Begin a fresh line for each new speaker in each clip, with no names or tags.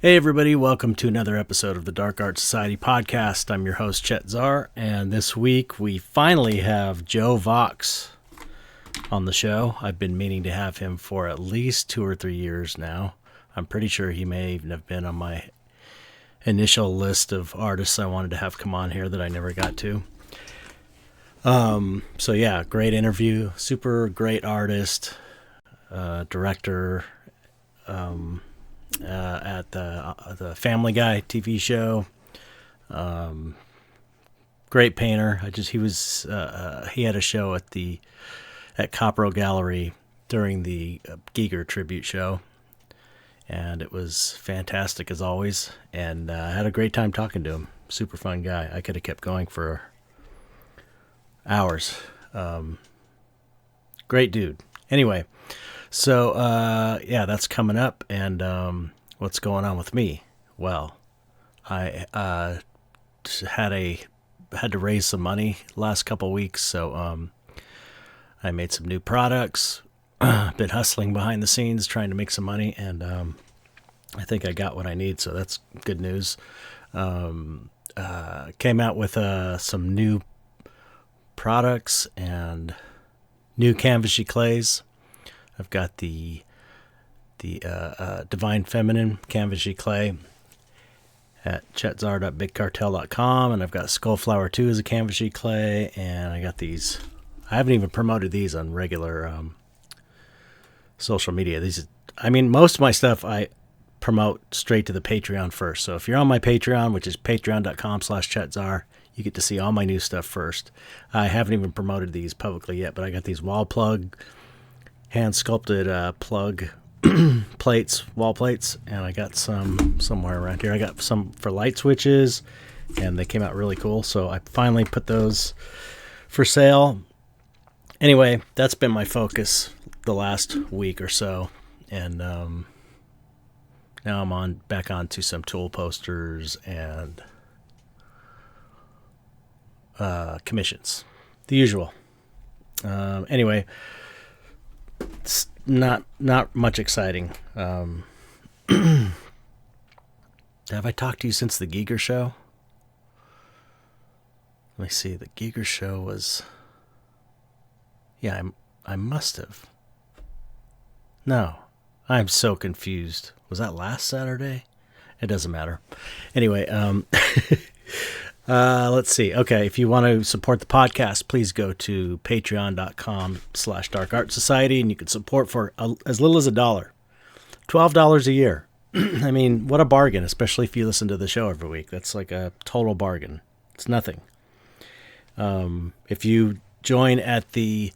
Hey everybody, welcome to another episode of the Dark Art Society podcast. I'm your host, Chet, and this week we finally have Joe Vaux on the show. I've been meaning to have him for at least 2 or 3 years now. I'm pretty sure he may even have been on my initial list of artists I wanted to have come on here that I never got to. So yeah, great interview, super great artist, director, at the Family Guy TV show. Great painter. He had a show at Copro Gallery during the Giger tribute show, and it was fantastic as always. And I had a great time talking to him. Super fun guy. I could have kept going for hours. Great dude. Anyway. So, yeah, that's coming up, and what's going on with me? Well, I had to raise some money last couple weeks, so I made some new products. Been hustling behind the scenes, trying to make some money, and I think I got what I need, so that's good news. Came out with some new products and new canvasy clays. I've got the Divine Feminine canvasy clay at chetzar.bigcartel.com, and I've got Skullflower 2 as a canvasy clay, and I got these. I haven't even promoted these on regular social media. Most of my stuff I promote straight to the Patreon first. So if you're on my Patreon, which is patreon.com/chetzar, you get to see all my new stuff first. I haven't even promoted these publicly yet, but I got these wall plug, hand-sculpted plug wall plates, and I got some somewhere around here. I got some for light switches, and they came out really cool, so I finally put those for sale. Anyway, that's been my focus the last week or so, and now I'm back onto some tool posters and commissions, the usual. Anyway, it's not much exciting. Have I talked to you since the Giger show? Let me see. The Giger show was... Yeah, I must have. No, I'm so confused. Was that last Saturday? It doesn't matter. Anyway, let's see. Okay, if you want to support the podcast, please go to patreon.com/darkartsociety, and you can support for as little as $1. $12 a year. I mean, what a bargain, especially if you listen to the show every week. That's like a total bargain. It's nothing. If you join at the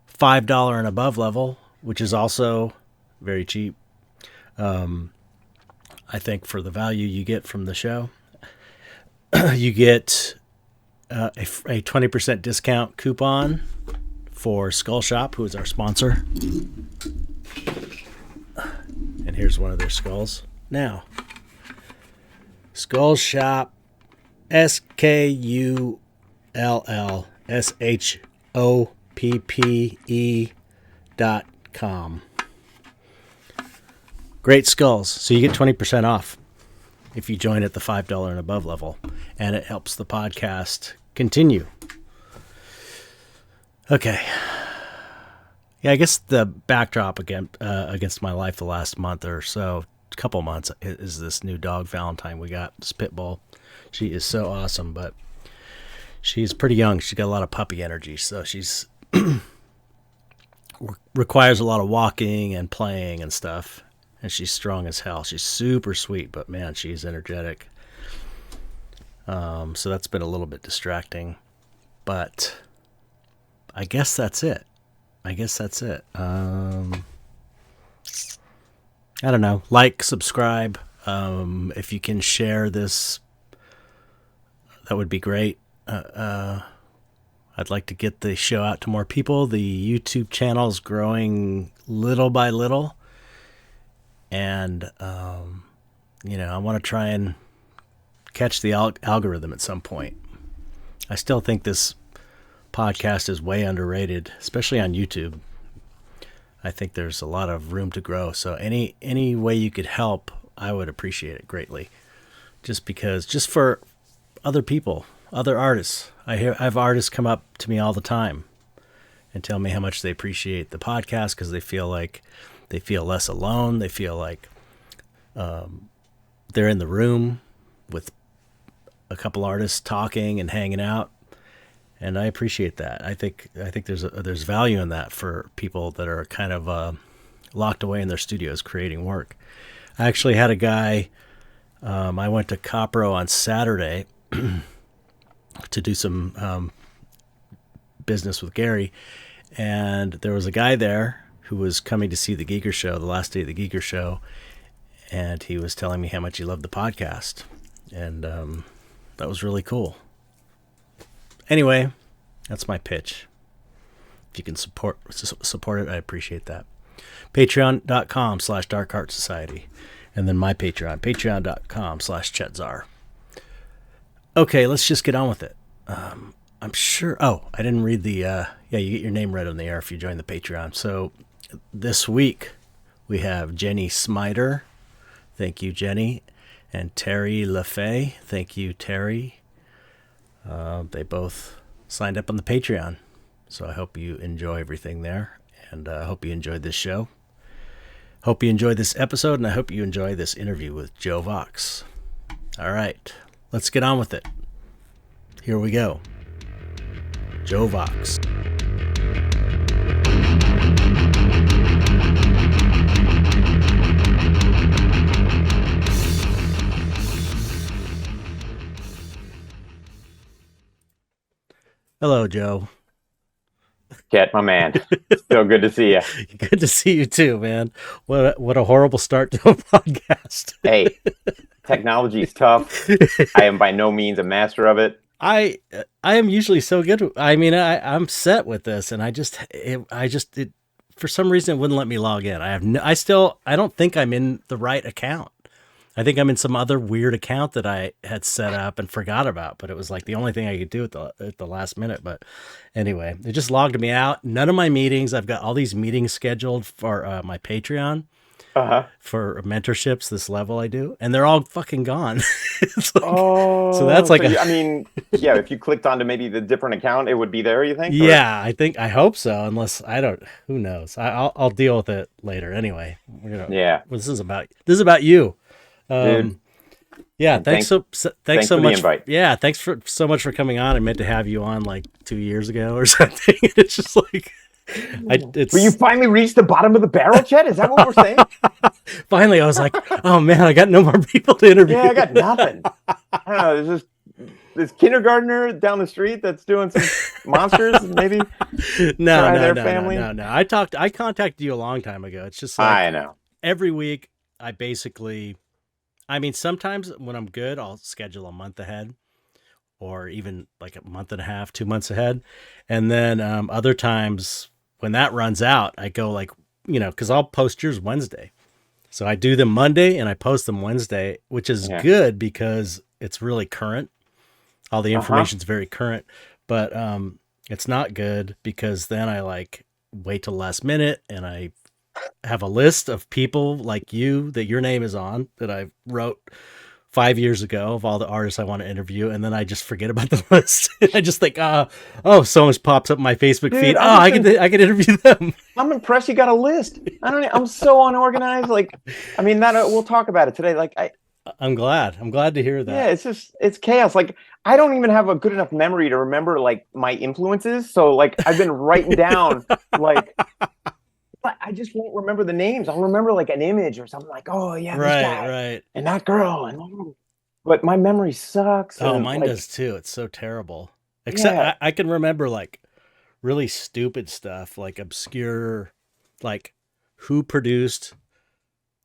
$5 and above level, which is also very cheap, I think for the value you get from the show, you get a 20% discount coupon for Skull Shop, who is our sponsor. And here's one of their skulls. Now, Skull Shop, SkullShoppe.com. Great skulls. So you get 20% off if you join at the $5 and above level, and it helps the podcast continue. Okay. Yeah, I guess the backdrop against my life the last month or so, couple months, is this new dog Valentine we got, this pit bull. She is so awesome, but she's pretty young. She's got a lot of puppy energy, so she's requires a lot of walking and playing and stuff. And she's strong as hell. She's super sweet, but man, she's energetic. So that's been a little bit distracting. But I guess that's it. I don't know. Like, subscribe. If you can share this, that would be great. I'd like to get the show out to more people. The YouTube channel is growing little by little. And, I want to try and catch the algorithm at some point. I still think this podcast is way underrated, especially on YouTube. I think there's a lot of room to grow. So any way you could help I would appreciate it greatly. Just for other people, other artists. I have artists come up to me all the time and tell me how much they appreciate the podcast because they feel less alone. They feel like they're in the room with a couple artists talking and hanging out, and I appreciate that. I think there's value in that for people that are kind of locked away in their studios creating work. I actually had a guy. I went to Copro on Saturday to do some business with Gary, and there was a guy there who was coming to see the Geeker Show, the last day of the Geeker Show, and he was telling me how much he loved the podcast, and that was really cool. Anyway, that's my pitch. If you can support it, I appreciate that. Patreon.com/Dark Art Society. And then my Patreon, patreon.com/ChetZar. Okay, let's just get on with it. I'm sure. Oh, I didn't read the. You get your name read on the air if you join the Patreon. So this week we have Jenny Smiter. Thank you, Jenny. And Terry LaFay. Thank you, Terry. They both signed up on the Patreon. So I hope you enjoy everything there. And I hope you enjoyed this show. Hope you enjoyed this episode, and I hope you enjoy this interview with Joe Vaux. All right, let's get on with it. Here we go. Joe Vaux. Hello, Joe.
Chet, my man. Still good to see you.
Good to see you too, man. What a horrible start to a podcast.
Hey, technology is tough. I am by no means a master of it.
I am usually so good. I mean, I'm set with this, and I just for some reason it wouldn't let me log in. I don't think I'm in the right account. I think I'm in some other weird account that I had set up and forgot about, but it was like the only thing I could do at the last minute. But anyway, it just logged me out. None of my meetings. I've got all these meetings scheduled for my Patreon for mentorships, this level I do, and they're all fucking gone. So that's like,
if you clicked onto maybe the different account, it would be there, you think?
Yeah, I hope so. Unless who knows? I'll deal with it later. Anyway, this is about you. Yeah, thanks so much.
The invite.
Yeah, thanks so much for coming on. I meant to have you on like 2 years ago or something. It's just like,
Will you finally reach the bottom of the barrel, Chet? Is that what we're saying?
Finally, I was like, oh man, I got no more people to interview.
Yeah, I got nothing. I don't know. There's this kindergartner down the street that's doing some monsters. Maybe
No.
Family.
No. I contacted you a long time ago. It's just like,
I know.
Every week, sometimes when I'm good, I'll schedule a month ahead or even like a month and a half, 2 months ahead. And then other times when that runs out, I go like, because I'll post yours Wednesday. So I do them Monday and I post them Wednesday, which is good because it's really current. All the information's very current, but it's not good because then I like wait till last minute and I have a list of people like you that your name is on that I wrote 5 years ago of all the artists I want to interview, and then I just forget about the list. I just think, so much pops up my Facebook feed. I can interview them.
I'm impressed you got a list. I'm so unorganized. We'll talk about it today.
I'm glad to hear that.
Yeah, it's chaos. Like, I don't even have a good enough memory to remember like my influences. So like I've been writing down like. I just won't remember the names. I'll remember like an image or something like, oh yeah, this guy and that girl, but my memory sucks.
Oh, mine does too. It's so terrible. Except I can remember like really stupid stuff, like obscure, like who produced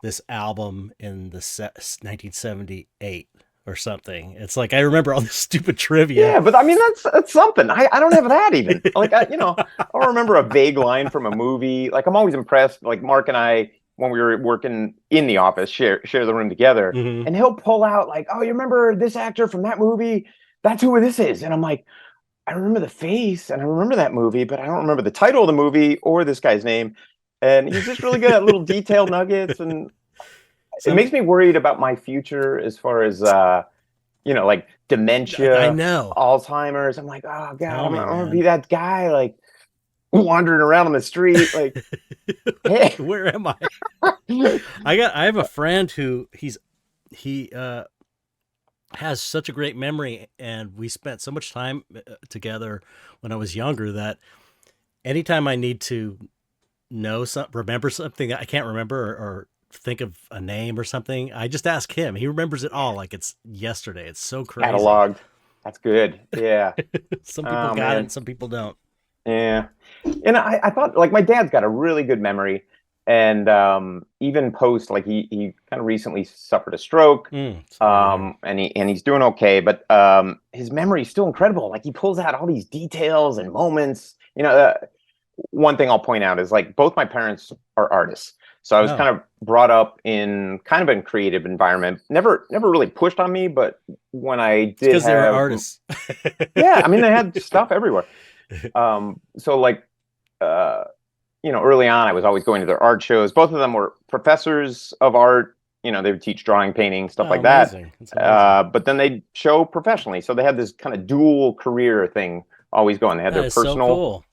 this album in the 1978 or something. It's like I remember all this stupid trivia.
Yeah, but I mean that's something. I don't have that even. Like I'll remember a vague line from a movie. Like I'm always impressed. Like Mark and I, when we were working in the office, share the room together, and he'll pull out like, oh, you remember this actor from that movie? That's who this is. And I'm like, I remember the face and I remember that movie, but I don't remember the title of the movie or this guy's name. And he's just really good at little detailed nuggets and. it makes me worried about my future as far as like dementia,
I know,
Alzheimer's. I'm like, oh God,
Tell
I'm
me,
gonna
man.
be that guy like wandering around on the street, like, hey.
Where am I? I have a friend who he has such a great memory, and we spent so much time together when I was younger that anytime I need to remember something that I can't remember, or think of a name or something, I just ask him. He remembers it all like it's yesterday. It's so crazy.
Cataloged. That's good. Yeah.
Some people
Oh
got it
man.
and some people don't.
Yeah. And I thought, like, my dad's got a really good memory, and even post, like, he kind of recently suffered a stroke, and he's doing okay, but his memory is still incredible. Like, he pulls out all these details and moments. One thing I'll point out is, like, both my parents are artists, so I was kind of brought up in kind of a creative environment. Never really pushed on me, but when I did,
because they were artists.
Yeah, I mean, they had stuff everywhere. So, like, early on, I was always going to their art shows. Both of them were professors of art. They would teach drawing, painting, stuff like
amazing.
that. But then they'd show professionally. So they had this kind of dual career thing always going. They had their personal.
So cool.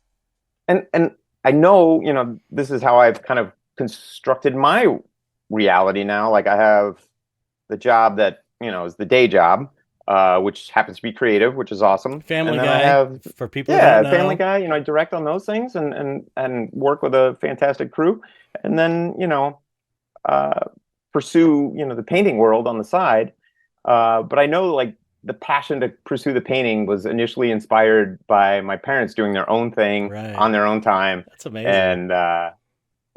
And I know, this is how I've kind of constructed my reality now. Like, I have the job that, is the day job, which happens to be creative, which is awesome.
Family
and then
Guy,
I have,
for people who don't know.
Family Guy. I direct on those things and work with a fantastic crew, and then pursue the painting world on the side. But I know, like, the passion to pursue the painting was initially inspired by my parents doing their own thing on their own time.
That's amazing.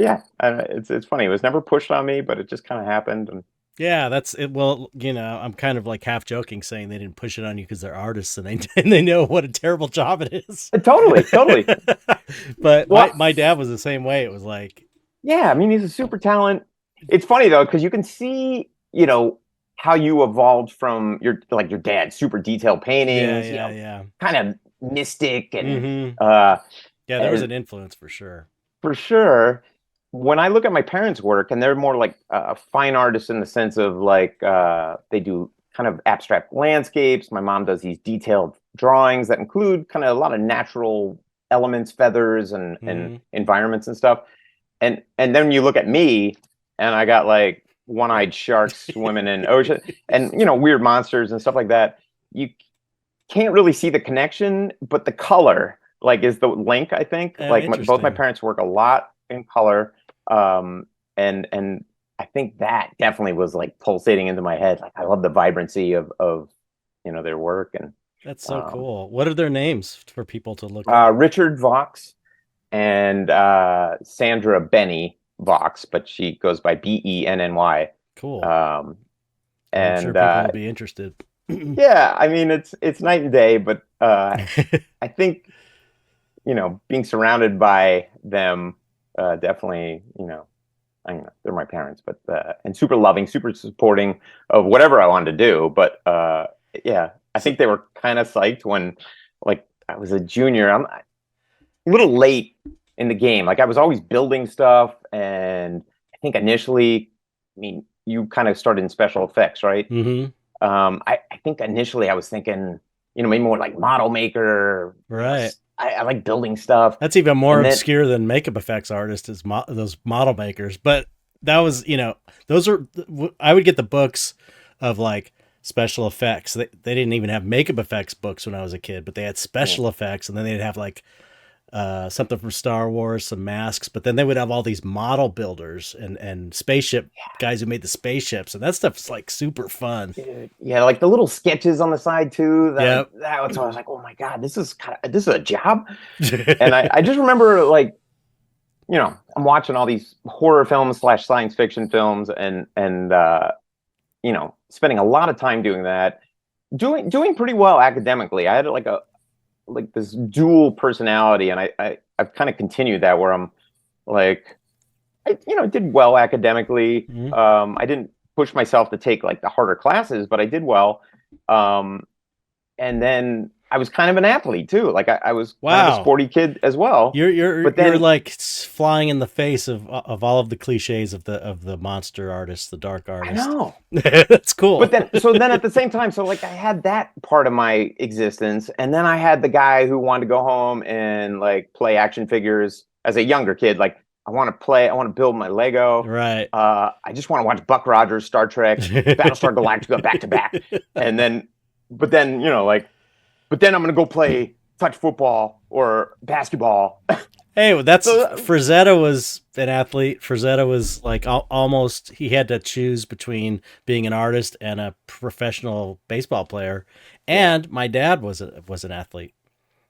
And it's funny. It was never pushed on me, but it just kind of happened. And
yeah, that's it. Well, I'm kind of like half joking saying they didn't push it on you because they're artists and they know what a terrible job it is.
Totally.
But my dad was the same way. It was like,
yeah, I mean, he's a super talent. It's funny though, because you can see, how you evolved from your dad, super detailed paintings, kind of mystic and
there was an influence for sure.
For sure. When I look at my parents' work, and they're more like fine artists in the sense of, like, they do kind of abstract landscapes. My mom does these detailed drawings that include kind of a lot of natural elements, feathers and environments and stuff. And then you look at me, and I got like one-eyed sharks swimming in ocean and weird monsters and stuff like that. You can't really see the connection, but the color, like, is the link, I think. Both my parents work a lot in color, and I think that definitely was, like, pulsating into my head. Like, I love the vibrancy of their work. And
that's so cool. What are their names for people to look at?
Richard Vaux and Sandra Benny Vaux, but she goes by Benny.
Cool.
And
I'm sure people will be interested.
Yeah, I mean, it's night and day, but I think being surrounded by them definitely, I mean, they're my parents, but and super loving, super supporting of whatever I wanted to do. But yeah, I think they were kind of psyched when, like, I was a junior. I'm a little late in the game. Like, I was always building stuff, and I think initially, I mean, you kind of started in special effects, right? I think initially I was thinking, maybe more like model maker.
Right.
I like building stuff.
That's even more obscure than makeup effects artists, is those model makers. But that was, those are, I would get the books of, like, special effects. They didn't even have makeup effects books when I was a kid, but they had special effects, and then they'd have, like, something from Star Wars, some masks, but then they would have all these model builders and spaceship guys who made the spaceships, and that stuff's, like, super fun.
Yeah, like the little sketches on the side too. That was, I was like, oh my God, this is a job. And I just remember, like, I'm watching all these horror films / science fiction films, and spending a lot of time doing that, doing pretty well academically. I had like this dual personality, and I've kind of continued that, where I'm like, I did well academically. I didn't push myself to take, like, the harder classes, but I did well. And then I was kind of an athlete too. Like I was kind of a
Wow.
sporty kid as well.
You're
But then,
you're like flying in the face of all of the cliches of the monster artist, the dark
I
artist.
know.
That's cool.
But then, so then at the same time, so like I had that part of my existence, and then I had the guy who wanted to go home and like play action figures as a younger kid. Like I want to play, I want to build my Lego.
Right.
I just want to watch Buck Rogers, Star Trek, Battlestar Galactica back to back, and then, but then but then I'm gonna go play touch football or basketball.
Hey, well, that's
So
Frazetta was an athlete. Frazetta was like almost he had to choose between being an artist and a professional baseball player. And my dad was an athlete.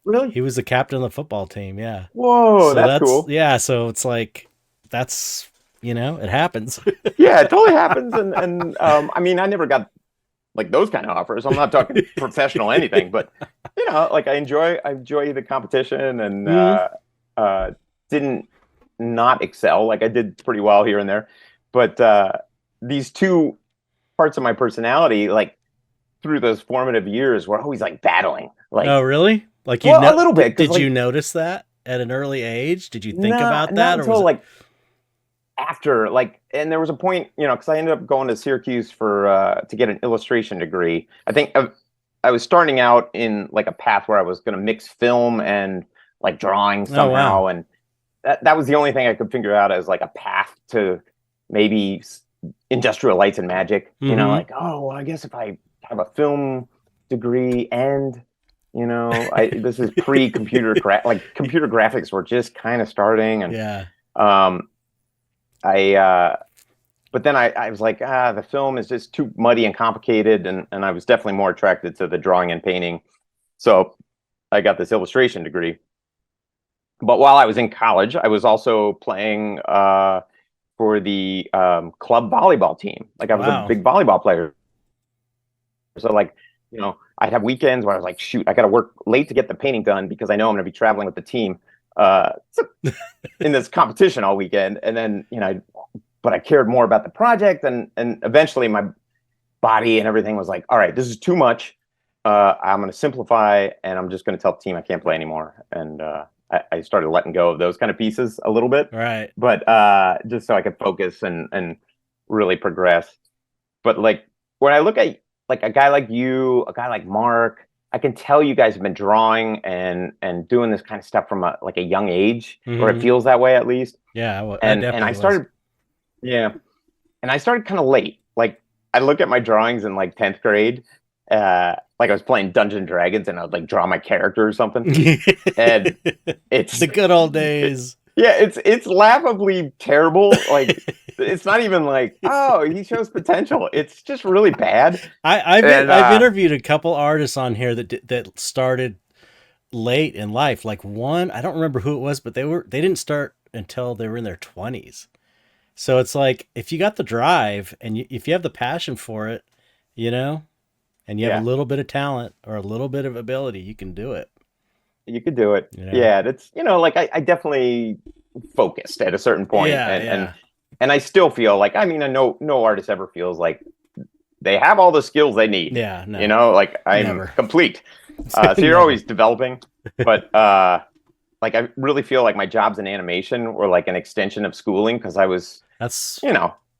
really,
He was the captain of the football team. Yeah.
whoa,
So
that's cool.
yeah. So it's like that's it happens.
Yeah, it totally happens. And I mean, I never got like those kind of offers. I'm not talking professional anything, but like I enjoy the competition, and
Mhm.
didn't not excel. Like I did pretty well here and there, but these two parts of my personality, like through those formative years, were always like battling. Like,
Oh, really? Like
well, a little bit, because
did you
like
notice that at an early age? Did you think
not
about
not
that, or was
until
it?
like after, like, and there was a point, because I ended up going to Syracuse for to get an illustration degree. I think I was starting out in like a path where I was going to mix film and like drawing
Oh, wow.
somehow, and that was the only thing I could figure out as like a path to maybe industrial lights and magic.
Mm-hmm.
Like, oh, well, I guess if I have a film degree and this is pre-computer like computer graphics were just kind of starting, and
Yeah.
um I but then I was like, the film is just too muddy and complicated, and I was definitely more attracted to the drawing and painting. So I got this illustration degree. But while I was in college, I was also playing for the club volleyball team. Like I was a
Wow.
big volleyball player. So like, I'd have weekends where I was like, shoot, I got to work late to get the painting done because I know I'm going to be traveling with the team in this competition all weekend. And then, but I cared more about the project, and eventually my body and everything was like, all right, this is too much. I'm going to simplify, and I'm just going to tell the team I can't play anymore. And I started letting go of those kind of pieces a little bit,
Right.
but just so I could focus and really progress. But like when I look at like a guy like you, a guy like Mark, I can tell you guys have been drawing and doing this kind of stuff from a young age, or it
Mm-hmm.
feels that way at least.
Yeah. I
And
definitely
I
was.
started, yeah, and I started kind of late. Like I look at my drawings in like 10th grade, like I was playing Dungeons and Dragons, and I would like draw my character or something. And it's
the good old days.
yeah, it's laughably terrible. Like it's not even like, oh, he shows potential. It's just really bad.
I've
And
I've interviewed a couple artists on here that started late in life. Like one, I don't remember who it was, but they didn't start until they were in their 20s. So it's like if you got the drive and if you have the passion for it, and you have a
yeah,
little bit of talent or a little bit of ability, you can do it.
you could do it.
You know?
Yeah, that's like I definitely focused at a certain point,
Yeah, yeah.
and I still feel like, I mean, I know no artist ever feels like they have all the skills they need.
Yeah, no.
Like I'm
Never.
complete. So you're
Never.
always developing, but like I really feel like my jobs in animation were like an extension of schooling, because I was,
That's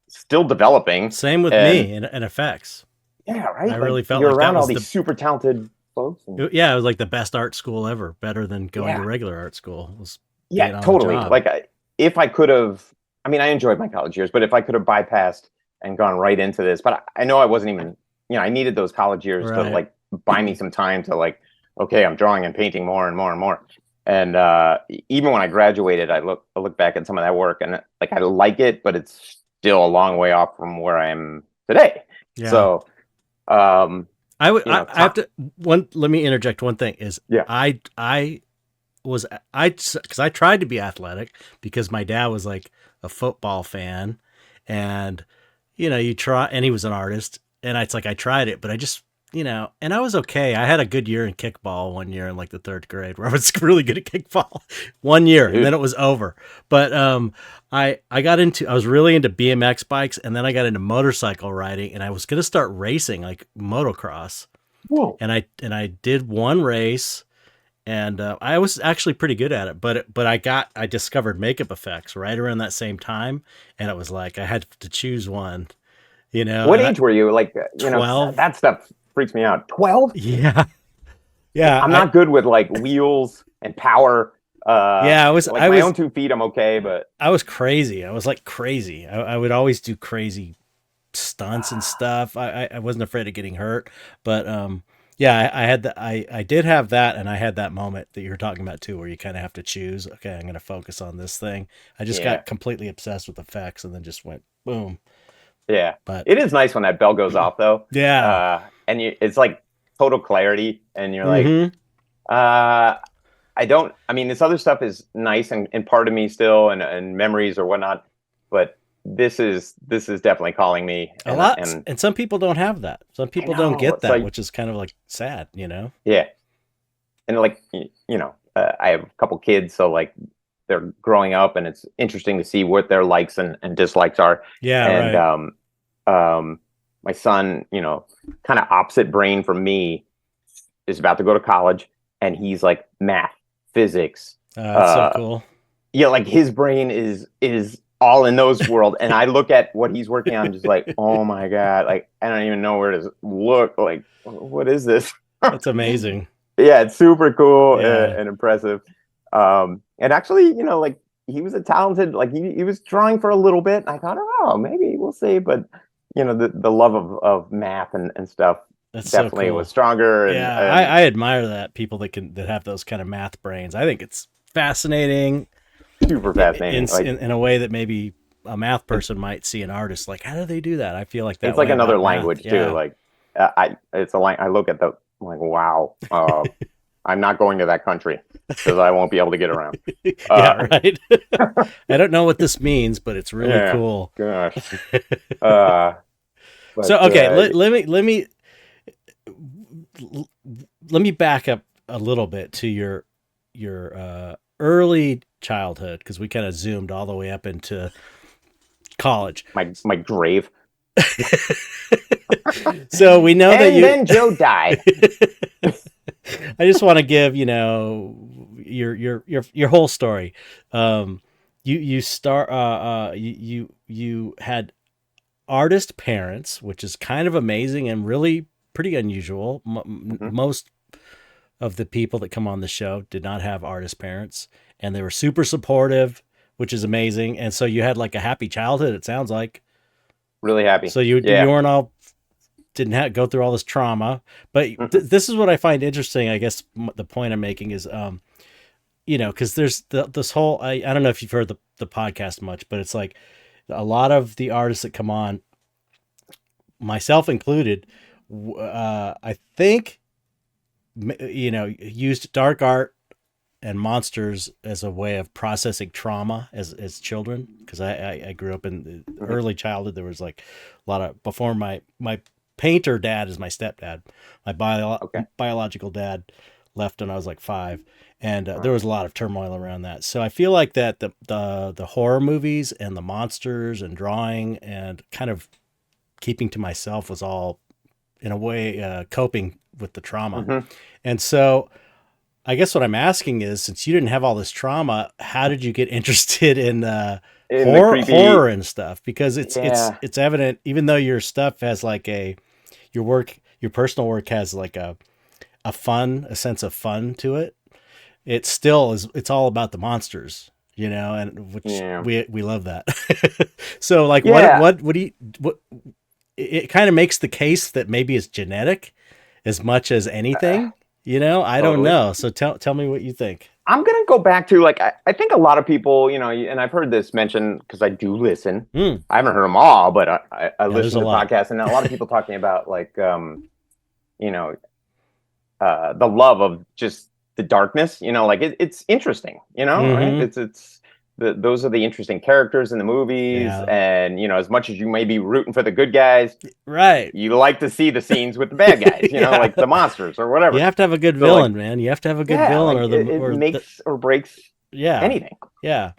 still developing.
same with
And
me in effects.
yeah, right.
I really felt
you're
like that
around all
was
these super talented folks. And,
yeah, it was like the best art school ever, better than going to
yeah,
regular art school. Was being
yeah,
on the
totally.
job.
Like if I could have, I mean, I enjoyed my college years, but if I could have bypassed and gone right into this, but I know I wasn't even, I needed those college years to
Right.
like buy me some time to like, okay, I'm drawing and painting more and more and more. And even when I graduated, I look back at some of that work, and like I like it, but it's still a long way off from where I am today.
Yeah.
So
I have to let me interject one thing is
Yeah.
because I tried to be athletic because my dad was like a football fan, and you try, and he was an artist, and it's like I tried it, but I just and I was okay. I had a good year in kickball one year in like the 3rd grade where I was really good at kickball 1 year, and then it was over. But I was really into BMX bikes, and then I got into motorcycle riding, and I was gonna start racing like motocross.
Whoa.
and I did one race, and I was actually pretty good at it. But I discovered makeup effects right around that same time, and it was like I had to choose one.
What
And
age were you? Like,
12.
that stuff freaks me out. 12?
Yeah,
Like,
yeah.
I'm not good with like wheels and power.
Yeah,
Like my own 2 feet, I'm okay, but
I was crazy. I was like crazy. I would always do crazy stunts and stuff. I wasn't afraid of getting hurt, but yeah, I had I did have that, and I had that moment that you were talking about too, where you kind of have to choose. Okay, I'm going to focus on this thing. I just
yeah,
got completely obsessed with effects, and then just went boom.
yeah.
But
It is nice when that bell goes off though.
yeah,
And it's like total clarity, and you're like,
mm-hmm.
I mean, this other stuff is nice and part of me still, and memories or whatnot, but this is definitely calling me,
A
and
lot, and some people don't have that. Some
I
people don't
know
get
it's
that,
like,
which is kind of like sad,
yeah, and like, I have a couple kids, so like they're growing up, and it's interesting to see what their likes and dislikes are,
Yeah,
and
right.
my son, kind of opposite brain from me, is about to go to college, and he's like math, physics,
That's so
uh,
cool.
yeah, like his brain is all in those world, and I look at what he's working on, just like, oh my god, like I don't even know where to look. Like, what is this?
That's amazing.
Yeah, it's super cool,
Yeah.
and impressive. And actually, like he was a talented, like he was drawing for a little bit. And I thought, oh, maybe we'll see, but the love of math and stuff
That's so
definitely was
cool.
stronger, and
Yeah, I admire that people that have those kind of math brains. I think it's fascinating
super fascinating. Like,
in a way that maybe a math person might see an artist like, how do they do that? I feel like that
it's like
way
another
about math.
language too.
Yeah.
Like, it's a I look at the, I'm like, wow, I'm not going to that country because I won't be able to get around.
Yeah, right. I don't know what this means, but it's really
Yeah,
cool.
gosh. Uh,
So
but
okay, let me back up a little bit to your early childhood, because we kind of zoomed all the way up into college.
my grave.
So we know that
And then Joe died.
I just want to give your whole story. You had artist parents, which is kind of amazing and really pretty unusual.
Mhm.
Most of the people that come on the show did not have artist parents, and they were super supportive, which is amazing. And so you had like a happy childhood, it sounds like.
Really happy.
So you
Yeah.
weren't all didn't have go through all this trauma. But this is what I find interesting. I guess the point I'm making is, because there's this whole, I don't know if you've heard the podcast much, but it's like a lot of the artists that come on, myself included, I think, used dark art and monsters as a way of processing trauma as children. Because I grew up in the
Mhm.
early childhood. There was like a lot of, before my painter dad is my stepdad. My
Okay.
biological dad left when I was like 5, and there was a lot of turmoil around that. So I feel like that the horror movies and the monsters and drawing and kind of keeping to myself was all, in a way, coping with the trauma.
Mhm.
And so I guess what I'm asking is, since you didn't have all this trauma, how did you get interested in
In the
horror
creepy.
and stuff? Because
Yeah.
it's evident, even though your stuff has like your personal work has like a sense of fun to it. It still is. It's all about the monsters, and which
Yeah.
we love that. So like,
Yeah.
what do you what? It kind of makes the case that maybe it's genetic as much as anything. I don't
Totally.
know. So tell me what you think.
I'm gonna go back to, like, I think a lot of people, and I've heard this mentioned because I do listen.
Mm,
I haven't heard them all, but I
yeah, there's
listen
a
to
lot.
podcasts, and a lot of people talking about, like, you know, the love of just the darkness. Like it's interesting. Right?
Mm-hmm.
Those are the interesting characters in the movies,
Yeah.
and as much as you may be rooting for the good guys,
Right.
you like to see the scenes with the bad guys.
Yeah.
Like the monsters or
You
whatever.
have to have a good
So, like,
villain, man. You have to have a good
yeah,
villain,
like it makes or breaks
yeah,
anything.
yeah.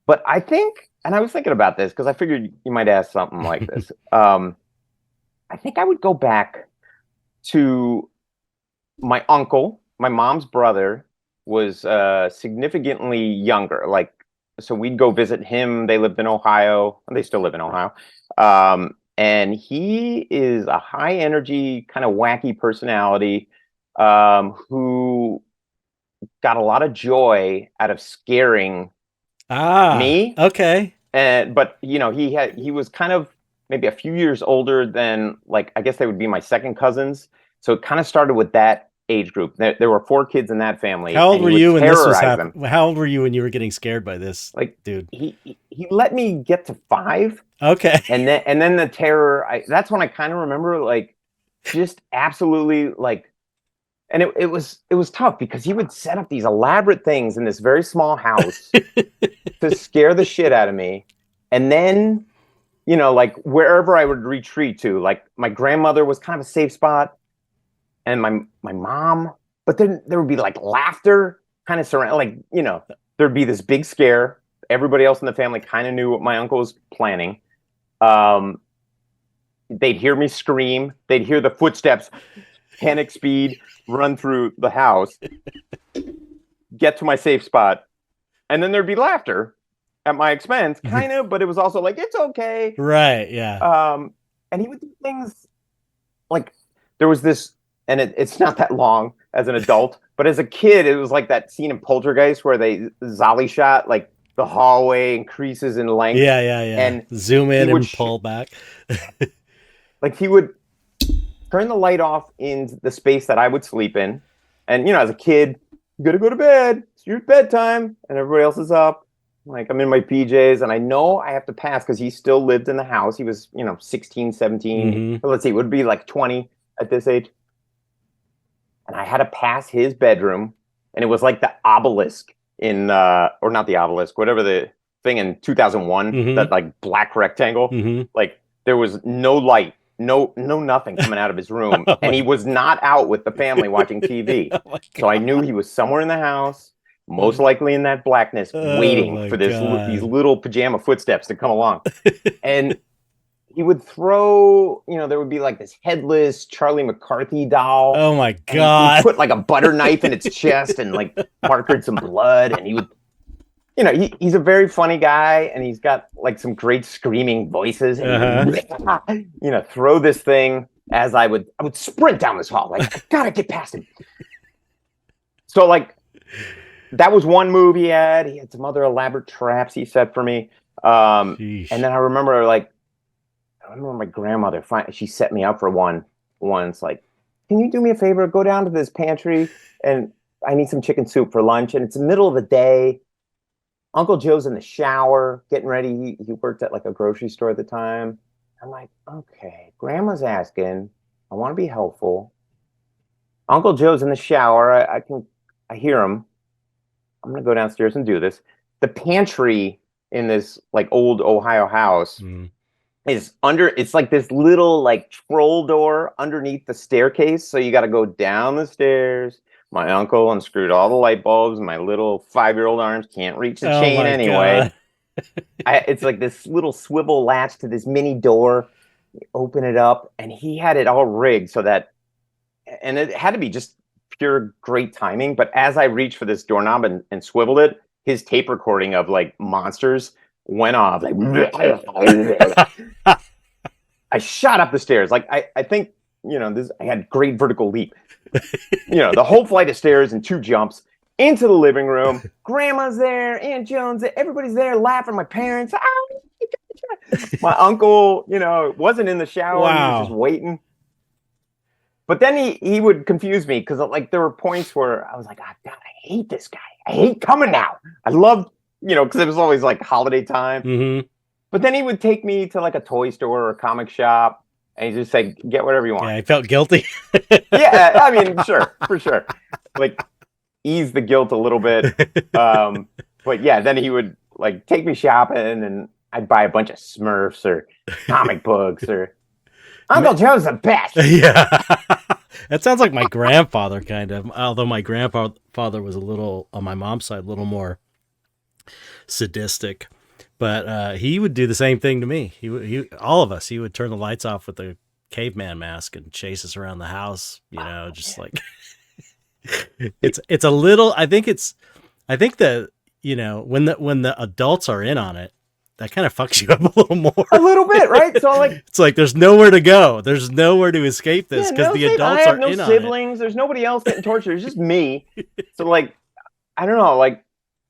But I think, and I was thinking about this because I figured you might ask something like this. I think I would go back to my uncle, my mom's brother, was significantly younger. Like, so we'd go visit him. They lived in Ohio. They still live in Ohio. And he is a high energy, kind of wacky personality who got a lot of joy out of scaring me.
Okay.
But he was kind of maybe a few years older than, like, I guess they would be my second cousins. So it kind of started with that age group. There were 4 kids in that family.
How old were you when this was happening? How old were you when you were getting scared by this,
like,
dude?
He let me get to 5.
Okay.
And then the terror, that's when I kind of remember, like, just absolutely, like, and it was tough because he would set up these elaborate things in this very small house to scare the shit out of me. And then, like, wherever I would retreat to, like, my grandmother was kind of a safe spot, and my mom, but then there would be, like, laughter kind of surround, like, there'd be this big scare. Everybody else in the family kind of knew what my uncle was planning. They'd hear me scream. They'd hear the footsteps, panic speed, run through the house, get to my safe spot, and then there'd be laughter at my expense, kind of, but it was also like, it's okay.
Right, yeah.
And he would do things like, there was this, and it's not that long as an adult, but as a kid, it was like that scene in Poltergeist where they zolly shot, like, the hallway increases in length.
Yeah.
And
zoom in and pull back.
Like, he would turn the light off in the space that I would sleep in. And, as a kid, you gotta go to bed. It's your bedtime. And everybody else is up. Like, I'm in my PJs, and I know I have to pass because he still lived in the house. He was, 16, 17. Mm-hmm. Let's see, it would be like 20 at this age. And I had to pass his bedroom. And it was like the obelisk in, or not the obelisk, whatever the thing in 2001, mm-hmm. that, like, black rectangle. Mm-hmm. Like, there was no light. No nothing coming out of his room. And he was not out with the family watching TV. So I knew he was somewhere in the house, most likely in that blackness, waiting for these little pajama footsteps to come along. And he would throw, there would be, like, this headless Charlie McCarthy doll.
Oh my God.
He'd put, like, a butter knife in its chest and, like, markered some blood. And he would, he's a very funny guy, and he's got, like, some great screaming voices. And throw this thing as I would sprint down this hall. Like, I gotta get past him. So, like, that was one move he had. He had some other elaborate traps he set for me. And then I remember my grandmother, she set me up for one once. Like, can you do me a favor? Go down to this pantry, and I need some chicken soup for lunch. And it's the middle of the day. Uncle Joe's in the shower, getting ready. He worked at, like, a grocery store at the time. I'm like, okay, Grandma's asking. I want to be helpful. Uncle Joe's in the shower. I hear him. I'm going to go downstairs and do this. The pantry in this, like, old Ohio house is it's like this little, like, troll door underneath the staircase. So you got to go down the stairs. My uncle unscrewed all the light bulbs. My little 5-year-old arms can't reach the chain anyway. It's like this little swivel latch to this mini door. You open it up, and he had it all rigged so that, and it had to be just pure great timing. But as I reached for this doorknob and swiveled it, his tape recording of, like, monsters went off. Like, I shot up the stairs. Like, I think, I had great vertical leap. The whole flight of stairs and 2 jumps into the living room. Grandma's there, Aunt Jones, everybody's there laughing. My parents. My uncle, wasn't in the shower. Wow. He was just waiting. But then he would confuse me because, like, there were points where I was like, oh, God, I hate this guy. I hate coming now. I loved, because it was always, like, holiday time. Mm-hmm. But then he would take me to, like, a toy store or a comic shop. And he'd just say, get whatever you want.
Yeah, I felt guilty.
Yeah, I mean, sure, for sure. Like, ease the guilt a little bit. But yeah, then he would, like, take me shopping, and I'd buy a bunch of Smurfs or comic books or Uncle Joe's the best.
Yeah. That sounds like my grandfather, kind of. Although my grandfather was a little, on my mom's side, a little more sadistic. But he would do the same thing to me. He all of us. He would turn the lights off with the caveman mask and chase us around the house, just like it's a little, I think that, when the adults are in on it, that kind of fucks you up a little more.
A little bit, right? So like,
it's like there's nowhere to go. There's nowhere to escape this because the adults are in on it.
I have no siblings. There's nobody else getting tortured. It's just me. So like, I don't know. Like,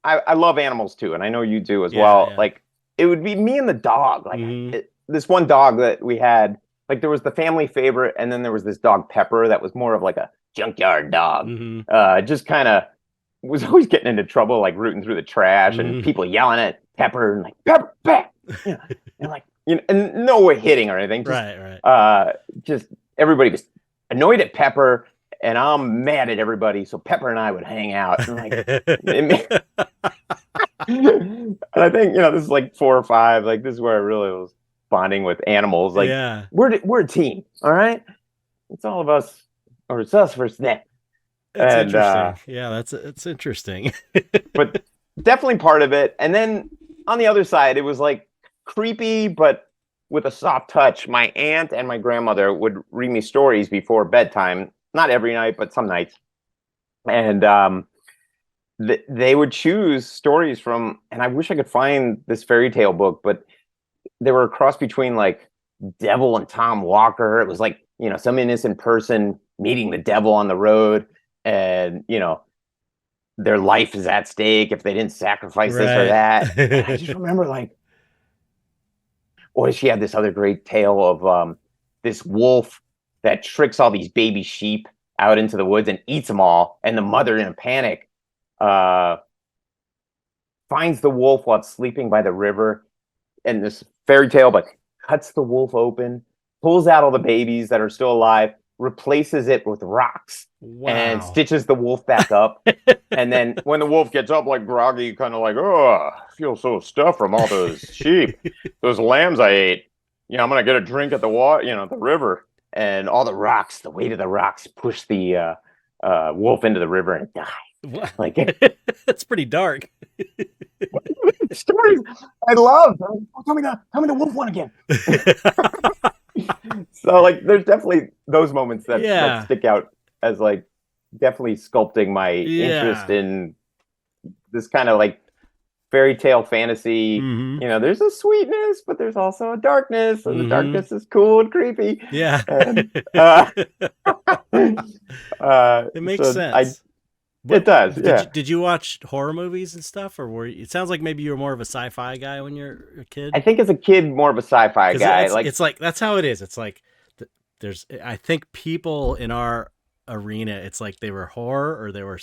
I love animals too, and I know you do as well. Yeah. Like, it would be me and the dog. Like this one dog that we had. Like, there was the family favorite, and then there was this dog Pepper that was more of like a junkyard dog. Just kind of was always getting into trouble, like rooting through the trash and people yelling at Pepper and like Pepper back, and like and no way hitting or anything. Just, right. Just everybody was annoyed at Pepper, and I'm mad at everybody. So Pepper and I would hang out, and like, and I think this is like 4 or 5. Like, this is where I really was bonding with animals. Like, we're a team, all right. It's all of us, or it's us versus them.
That's interesting. That's interesting.
But definitely part of it. And then on the other side, it was like creepy, but with a soft touch. My aunt and my grandmother would read me stories before bedtime. Not every night, but some nights. And they would choose stories from, and I wish I could find this fairy tale book, but they were a cross between like Devil and Tom Walker. It was like, some innocent person meeting the devil on the road, and their life is at stake if they didn't sacrifice this or that. And I just remember like, or she had this other great tale of this wolf that tricks all these baby sheep out into the woods and eats them all, and the mother, in a panic, finds the wolf while it's sleeping by the river, and this fairy tale, but cuts the wolf open, pulls out all the babies that are still alive, replaces it with rocks, and stitches the wolf back up. And then when the wolf gets up like groggy, kind of like, oh, I feel so stuffed from all those sheep, those lambs I ate. I'm gonna get a drink at the water, the river, and all the rocks, the weight of the rocks, push the wolf into the river and die.
What? Like, that's pretty dark.
Stories I love. Oh, tell me the wolf one again. So like, there's definitely those moments that stick out as like definitely sculpting my interest in this kind of like fairy tale fantasy. There's a sweetness, but there's also a darkness, and the darkness is cool and creepy. And,
it makes sense.
It does.
Did you watch horror movies and stuff, or it sounds like maybe you were more of a sci-fi guy when you're a kid?
I think as a kid, more of a sci-fi guy.
It's like that's how it is. It's like I think people in our arena, it's like they were horror, or they were.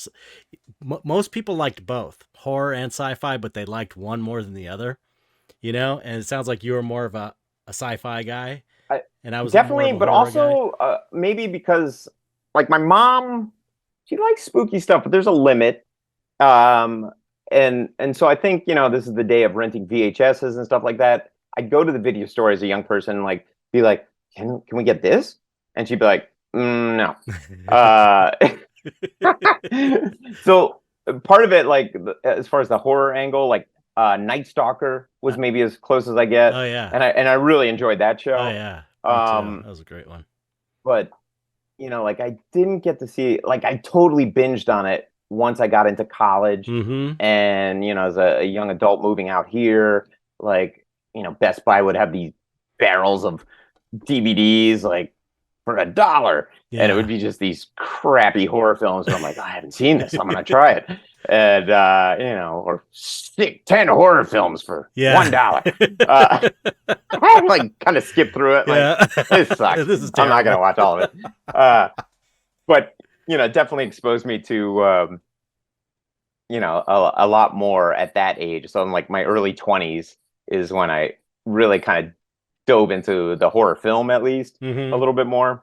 Most people liked both horror and sci-fi, but they liked one more than the other. And it sounds like you were more of a sci-fi guy, and I was
definitely, but also maybe because like my mom, she likes spooky stuff, but there's a limit. And so I think, this is the day of renting VHSs and stuff like that. I'd go to the video store as a young person and like be like, can we get this? And she'd be like, no. So part of it, like as far as the horror angle, like Night Stalker was maybe as close as I get.
Oh yeah.
And I really enjoyed that show.
Oh yeah. That was a great one.
But like I didn't get to see, like I totally binged on it once I got into college, and as a young adult moving out here, like Best Buy would have these barrels of DVDs like for $1, and it would be just these crappy horror films. And I'm like, I haven't seen this, I'm gonna try it, and or 10 horror films for $1. I like kind of skip through it. Like, this sucks. This is terrible. I'm not gonna watch all of it. But definitely exposed me to a lot more at that age. So in like my early 20s is when I really kind of dove into the horror film, at least a little bit more.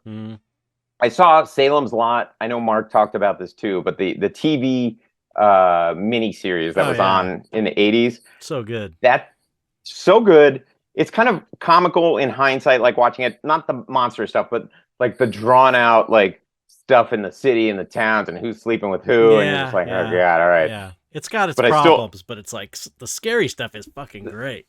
I saw Salem's Lot. I know Mark talked about this too, but the TV mini series that was on in the 80s.
So good.
That's so good. It's kind of comical in hindsight, like watching it, not the monster stuff, but like the drawn out like stuff in the city and the towns and who's sleeping with who. And you're just like, oh God, all right.
Yeah. It's got its problems, but it's like the scary stuff is fucking great.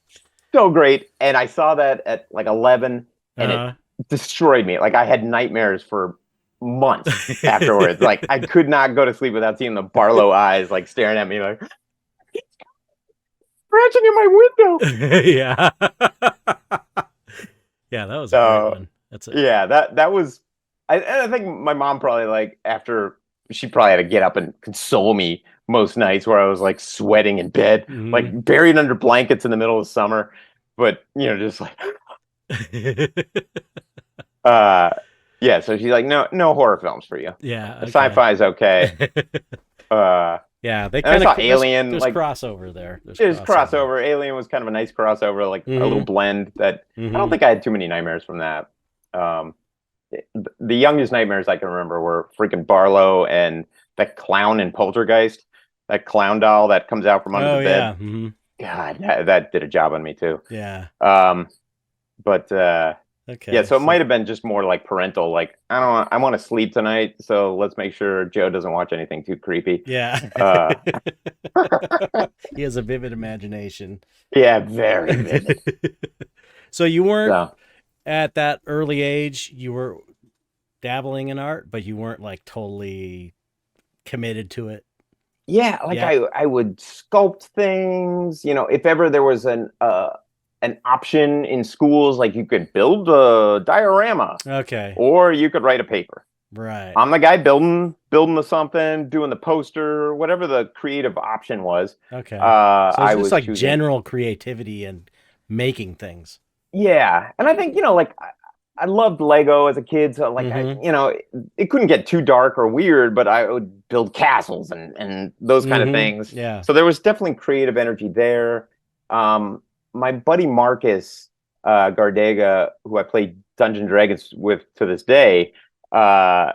So great. And I saw that at like 11, and destroyed me. Like I had nightmares for months afterwards. Like I could not go to sleep without seeing the Barlow eyes like staring at me like scratching in my window.
Yeah. Yeah, that was a great one. That's it.
Yeah, that was and I think my mom probably like after she probably had to get up and console me most nights where I was like sweating in bed, like buried under blankets in the middle of summer. But just like yeah, so she's like, no horror films for you.
Yeah. Okay.
Sci-fi is okay.
Yeah, they
kind of saw Alien.
There's
like
crossover there.
There's crossover. Alien was kind of a nice crossover, like a little blend that I don't think I had too many nightmares from that. The youngest nightmares I can remember were freaking Barlow and that clown in Poltergeist, that clown doll that comes out from under the bed.
Yeah.
God, that did a job on me too.
Yeah.
But
okay.
Yeah, so it might have been just more like parental, like I want to sleep tonight, so let's make sure Joe doesn't watch anything too creepy.
Yeah. He has a vivid imagination.
Yeah, very vivid.
So you weren't at that early age, you were dabbling in art, but you weren't like totally committed to it.
Yeah, like I would sculpt things, if ever there was an option in schools, like you could build a diorama.
Okay.
Or you could write a paper.
Right.
I'm the guy building the something, doing the poster, whatever the creative option was.
Okay. So I was like
choosing
general creativity and making things.
Yeah. And I think, like I loved Lego as a kid, so like it couldn't get too dark or weird, but I would build castles and those kind of things.
Yeah.
So there was definitely creative energy there. My buddy Marcus Gardega, who I play Dungeons and Dragons with to this day, he and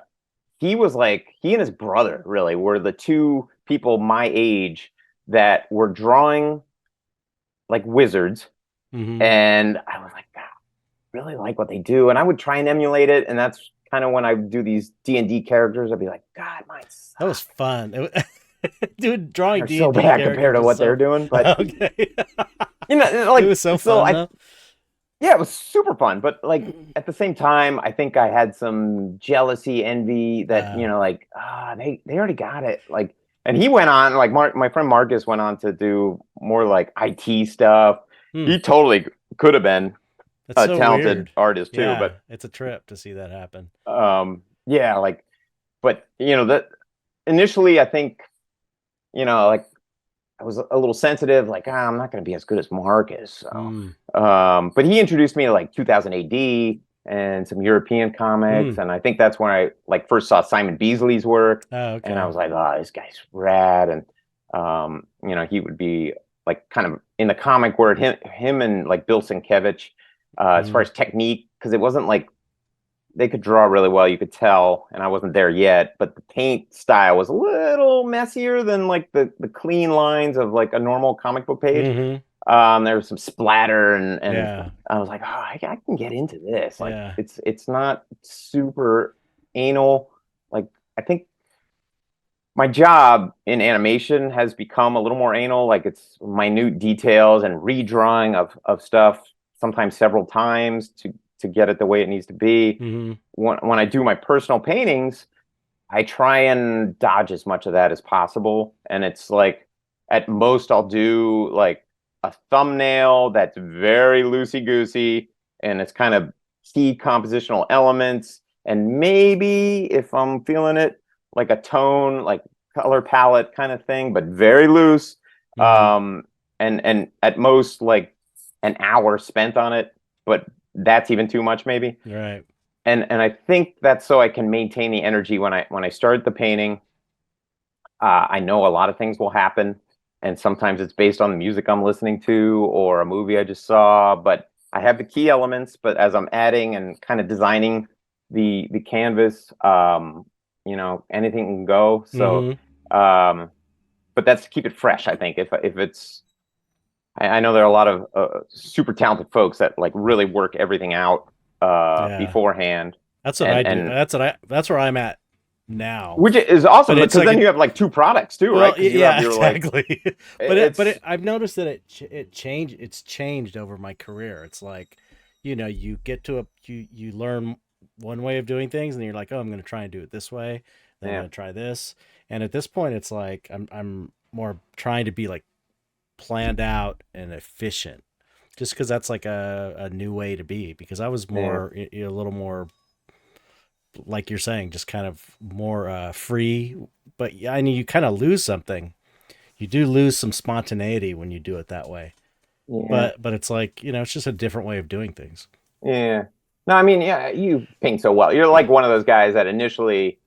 his brother really were the two people my age that were drawing like wizards. And I was like, God, I really like what they do. And I would try and emulate it. And that's kind of when I do these D&D characters, I'd be like, God, mine sucks.
That was fun. Dude, drawing D&D
so bad compared to what they're doing. But
okay.
Like
it was so fun.
Yeah, it was super fun. But like at the same time, I think I had some jealousy, envy that they already got it. Like, and he went on like my friend Marcus went on to do more like IT stuff. He totally could have been a talented artist too.
Yeah,
but
it's a trip to see that happen.
Yeah, like, but that initially I think like I was a little sensitive, like I'm not going to be as good as Marcus. So. But he introduced me to like 2000 AD and some European comics, and I think that's when I like first saw Simon Beasley's work, and I was like, oh, this guy's rad, and he would be like kind of in the comic world, him and like Bill Sienkiewicz, as far as technique, because it wasn't like they could draw really well, you could tell, and I wasn't there yet, but the paint style was a little messier than like the clean lines of like a normal comic book page. There was some splatter and I was like, oh, I can get into this. Like it's not super anal. Like I think my job in animation has become a little more anal. Like it's minute details and redrawing of stuff, sometimes several times to get it the way it needs to be. When I do my personal paintings, I try and dodge as much of that as possible. And it's like, at most I'll do like a thumbnail that's very loosey-goosey, and it's kind of key compositional elements. And maybe if I'm feeling it, like a tone, like color palette kind of thing, but very loose. And at most like an hour spent on it, but that's even too much maybe.
Right.
And I think that's so I can maintain the energy when I start the painting. I know a lot of things will happen, and sometimes it's based on the music I'm listening to or a movie I just saw, but I have the key elements, but as I'm adding and kind of designing the canvas, anything can go. So but that's to keep it fresh, I think. If it's I know there are a lot of super talented folks that like really work everything out beforehand.
That's what I do. That's where I'm at now.
Which is awesome, because then you have like two products too, right?
Exactly. But I've noticed that it's changed over my career. It's like you get to you learn one way of doing things, and you're like, oh, I'm going to try and do it this way. Then I'm
Yeah.
going to try this. And at this point, it's like I'm more trying to be like planned out and efficient, just because that's like a new way to be. Because I was
Yeah.
more a little more like you're saying, just kind of more free. But yeah, I mean, you kind of lose something. You do lose some spontaneity when you do it that way.
Yeah.
But it's like it's just a different way of doing things.
Yeah. No, I mean, yeah, you paint so well. You're like one of those guys that initially,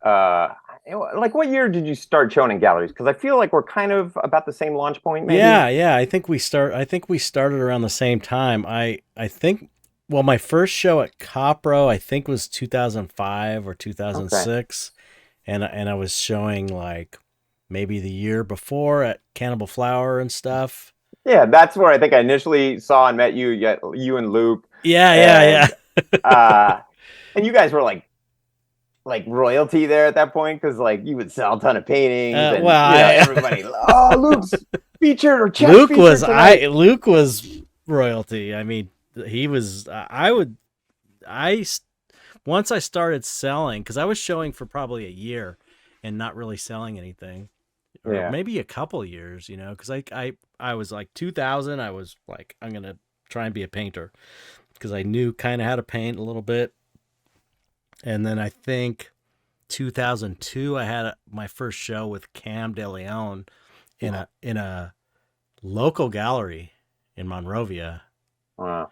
uh, like what year did you start showing in galleries? Because I feel like we're kind of about the same launch point, maybe.
Yeah. I think we started around the same time. I think. Well, my first show at Copro, I think, was 2005 or
Okay.
2006, and I was showing like maybe the year before at Cannibal Flower and stuff.
Yeah, that's where I think I initially saw and met you. You and Luke,
Yeah.
and uh, and you guys were like royalty there at that point because like you would sell a ton of paintings,
Well,
and everybody, oh, Luke's featured or Chet's featured tonight.
Luke was royalty. I mean, he was. I once I started selling, because I was showing for probably a year and not really selling anything, or
Yeah,
maybe a couple years, because I was like 2000. I was like, I'm gonna try and be a painter because I knew kind of how to paint a little bit. And then I think 2002, I had my first show with Cam De Leon in a local gallery in Monrovia,
wow.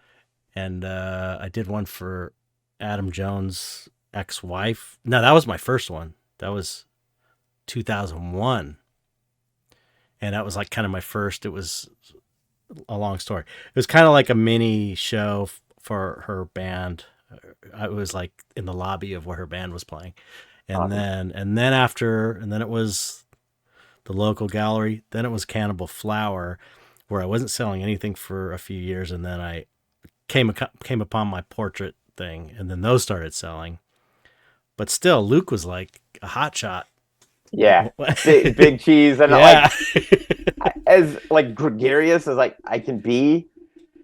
and I did one for Adam Jones' ex-wife. No, that was my first one. That was 2001, and that was like kind of my first. It was a long story. It was kind of like a mini show for her band. I was like in the lobby of where her band was playing, and
Awesome.
then it was the local gallery. Then it was Cannibal Flower, where I wasn't selling anything for a few years, and then I came upon my portrait thing, and then those started selling. But still, Luke was like a hot shot.
Yeah, big cheese, and like
Yeah.
as like gregarious as like I can be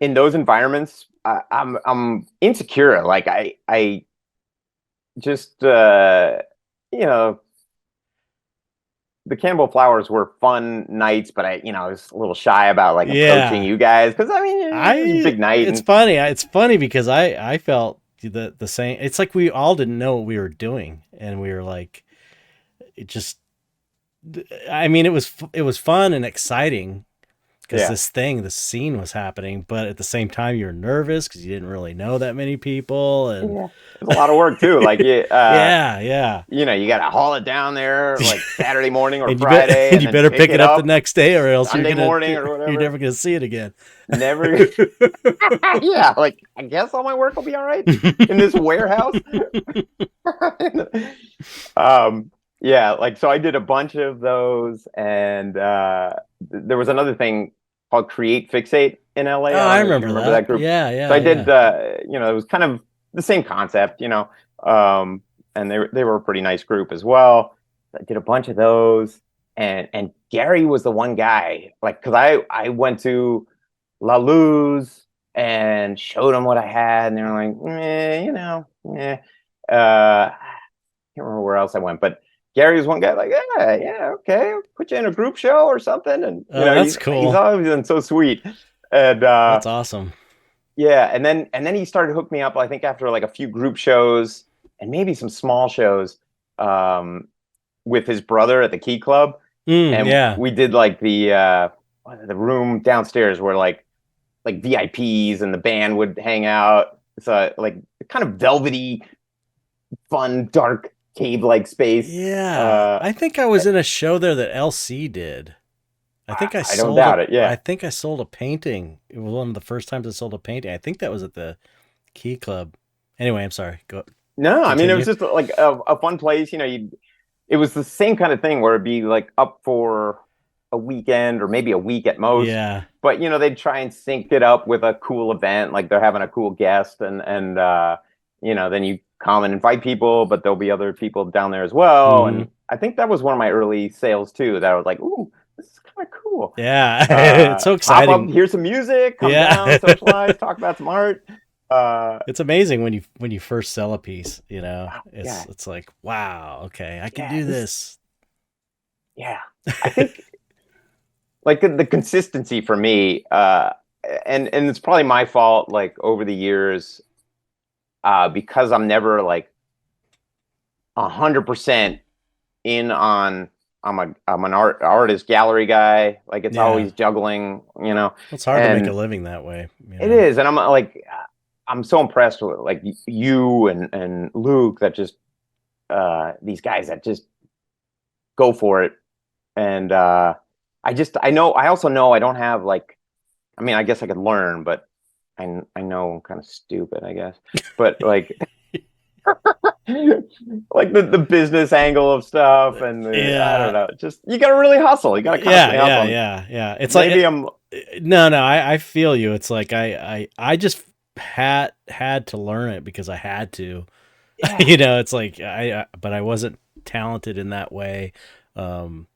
in those environments. I'm insecure. Like I just you know the Campbell Flowers were fun nights, but I was a little shy about like approaching
Yeah.
you guys because I mean it was a big night.
It's
And
funny. It's funny because I felt the same. It's like we all didn't know what we were doing, and we were like, it just. I mean, it was fun and exciting because
yeah,
this scene was happening, but at the same time, you're nervous because you didn't really know that many people, and
yeah, it's a lot of work too. Like
yeah.
you got to haul it down there like Saturday morning or
And
Friday,
and
and
you
then
better
pick
pick it
it
up the
up
next day, or else
Sunday morning or
you're
whatever.
never gonna see it again.
Never. Yeah, like I guess all my work will be all right in this warehouse. Yeah, like so I did a bunch of those, and there was another thing called Create Fixate in LA.
Oh,
I don't
I
know if you
remember
remember that
that.
group.
Yeah,
So
yeah,
I did
yeah.
it was kind of the same concept, and they were a pretty nice group as well. I did a bunch of those, and Gary was the one guy, like, because I went to La Luz and showed them what I had, and they were like, eh. Can't remember where else I went, but Gary was one guy like, yeah, okay, I'll put you in a group show or something, and
Oh, that's
he's
cool.
always been so sweet, and
That's awesome.
yeah, and then he started to hook me up. I think after like a few group shows and maybe some small shows, um, with his brother at the Key Club, and
Yeah.
we did like the room downstairs where like VIPs and the band would hang out. So like kind of velvety, fun, dark cave-like space.
Yeah.
Uh,
I think I was in a show there that LC did.
I don't doubt it.
I
Yeah.
think I sold a painting. It was one of the first times I sold a painting. I think that was at the Key Club. Anyway, I'm sorry. Go
No, I mean it was
continue.
just like a fun place. It was the same kind of thing where it'd be like up for a weekend or maybe a week at most.
Yeah.
But they'd try and sync it up with a cool event, like they're having a cool guest, and then you come and invite people, but there'll be other people down there as well.
Hmm.
And I think that was one of my early sales too. That I was like, ooh, this is kind of cool.
Yeah. It's so
Pop up,
exciting.
hear some music, come
Yeah.
down, socialize, talk about some art.
It's amazing when you first sell a piece, you know.
Yeah,
It's like, wow, okay, I can
yeah,
do this.
yeah. I think like the consistency for me, and it's probably my fault. Like over the years, because I'm never like 100% in on. I'm an artist gallery guy. Like it's
Yeah.
always juggling, you know.
It's hard to make a
And
living that way, you
it
know.
is, and I'm like, I'm so impressed with like you and Luke that just these guys that just go for it. And I also know I don't have like, I mean, I guess I could learn, but I know I'm kind of stupid, I guess. But like, like the business angle of stuff, and I don't
Yeah.
know, just you got to really hustle. You got to constantly hustle.
Yeah. It's
Maybe
like
I'm.
no, I feel you. It's like I just had to learn it because I had to.
Yeah,
You know, it's like but I wasn't talented in that way. Um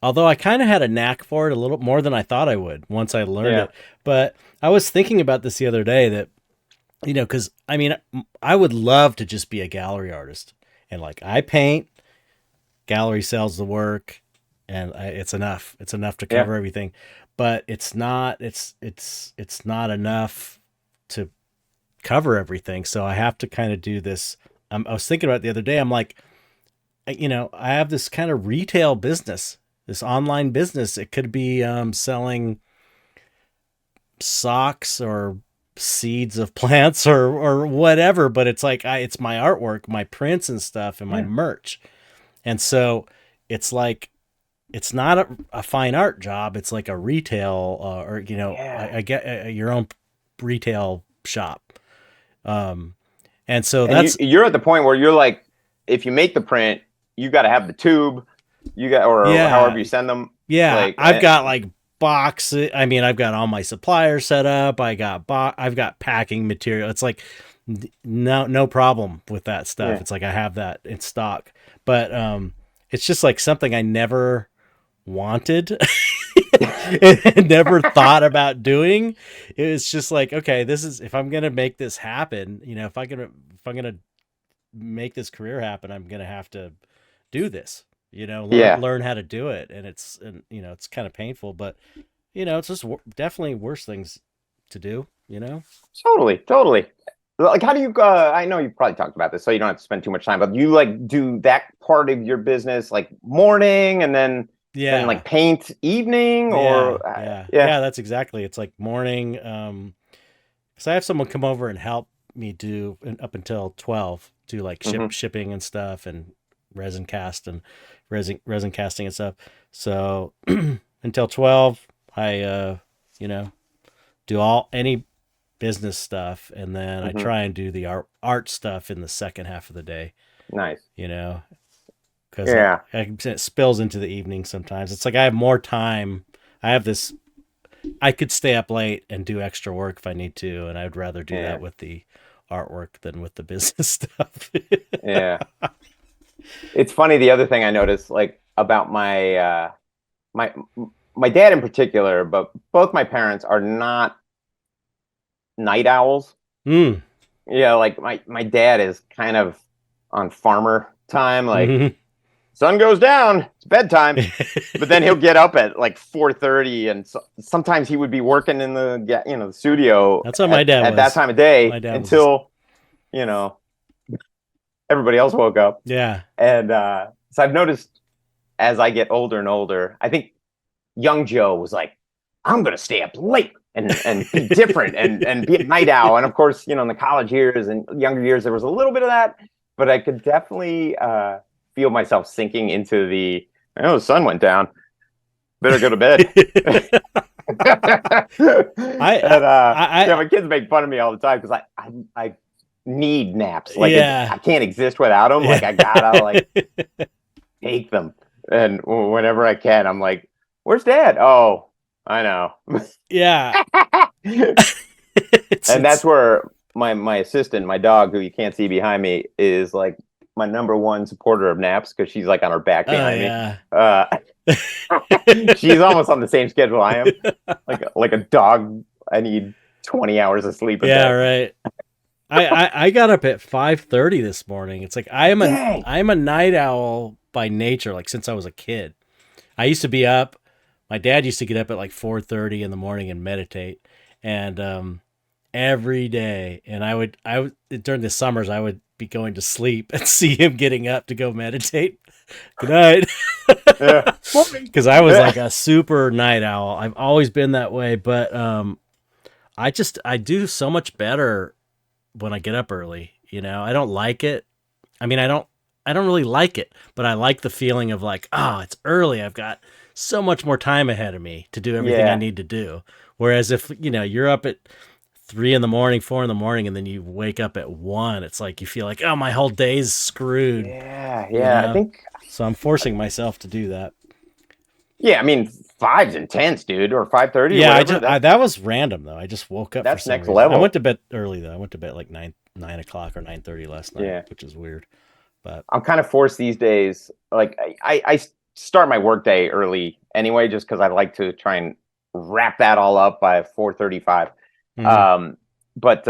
Although I kind of had a knack for it a little more than I thought I would once I learned
yeah,
it. But I was thinking about this the other day that, you know, because I mean, I would love to just be a gallery artist. And like I paint, gallery sells the work, and it's enough. It's enough to
yeah,
cover everything. But it's not, it's not enough to cover everything. So I have to kind of do this. I was thinking about it the other day. I'm like, you know, I have this kind of retail business, this online business. It could be selling socks or seeds of plants or whatever, but it's like it's my artwork, my prints and stuff, and my
yeah,
merch. And so it's like it's not a fine art job. It's like a retail or you know,
yeah.
I get your own retail shop. Um, and so
And
that's
you're at the point where you're like, if you make the print, you got to have the tube, you got or however
yeah,
you send them.
yeah.
Like,
I've got like boxes. I mean, I've got all my suppliers set up. I've got packing material. It's like no problem with that stuff.
yeah,
It's like I have that in stock. But it's just like something I never wanted and never thought about doing. It was just like, okay, this is if I'm gonna make this happen, you know, if I'm gonna make this career happen, I'm gonna have to do this. You know,
yeah.
learn how to do it, and you know, it's kind of painful, but you know, it's just definitely worse things to do. You know.
Totally, totally. Like, how do you? I know you probably talked about this, so you don't have to spend too much time. But you like do that part of your business like morning, and then
Yeah.
like paint evening, or yeah.
Yeah. That's exactly. It's like morning. Because I have someone come over and help me do up until 12, do like
Hmm.
shipping and stuff, and resin cast and resin casting and stuff. So until 12, I you know, do any business stuff, and then I
Hmm.
try and do the art stuff in the second half of the day.
Nice.
You know, because
Yeah,
it spills into the evening sometimes. It's like I have more time. I have this. I could stay up late and do extra work if I need to, and I'd rather do
yeah,
that with the artwork than with the business stuff.
yeah. It's funny. The other thing I noticed, like about my my dad in particular, but both my parents are not night owls.
Mm.
Yeah, like my dad is kind of on farmer time, like
Hmm.
sun goes down, it's bedtime. But then he'll get up at like 4:30, and sometimes he would be working in the studio
That's how my dad
at that
was.
time of day
My dad was just,
until you know everybody else woke up.
yeah.
And so I've noticed as I get older and older, I think young Joe was like, I'm gonna stay up late and be different and be a night owl. And of course, in the college years and younger years, there was a little bit of that, but I could definitely feel myself sinking into the sun went down. Better go to bed. And my kids make fun of me all the time because I need naps. Like
Yeah.
I can't exist without them. Like I gotta like take them. And whenever I can, I'm like, "Where's Dad?" Oh, I know.
Yeah.
And that's where my assistant, my dog, who you can't see behind me, is like my number one supporter of naps because she's like on her back
Oh
behind me.
yeah.
She's almost on the same schedule I am. Like a dog, I need 20 hours of sleep a
Yeah,
day.
right. I got up at 5:30 this morning. It's like I'm a night owl by nature, like since I was a kid. I used to be up. My dad used to get up at like 4:30 in the morning and meditate, and every day. And I would during the summers I would be going to sleep and see him getting up to go meditate. Good night. Because I was like a super night owl. I've always been that way, but I do so much better when I get up early. You know, I don't like it. I mean, I don't really like it, but I like the feeling of like, oh, it's early. I've got so much more time ahead of me to do everything I need to do. Whereas if, you know, you're up at 3 a.m, 4 a.m, and then you wake up at 1, it's like you feel like, oh, my whole day's screwed.
Yeah.
You know?
I think
so. I'm forcing myself to do that.
Yeah, I mean 5's intense, dude, or 5:30.
Yeah, that was random though. I just woke up.
That's
for some
next
reason.
level.
I went to bed early though. I went to bed like 9 o'clock or 9:30 last night, which is weird. But
I'm kind of forced these days. Like I start my workday early anyway, just because I like to try and wrap that all up by 4:35. But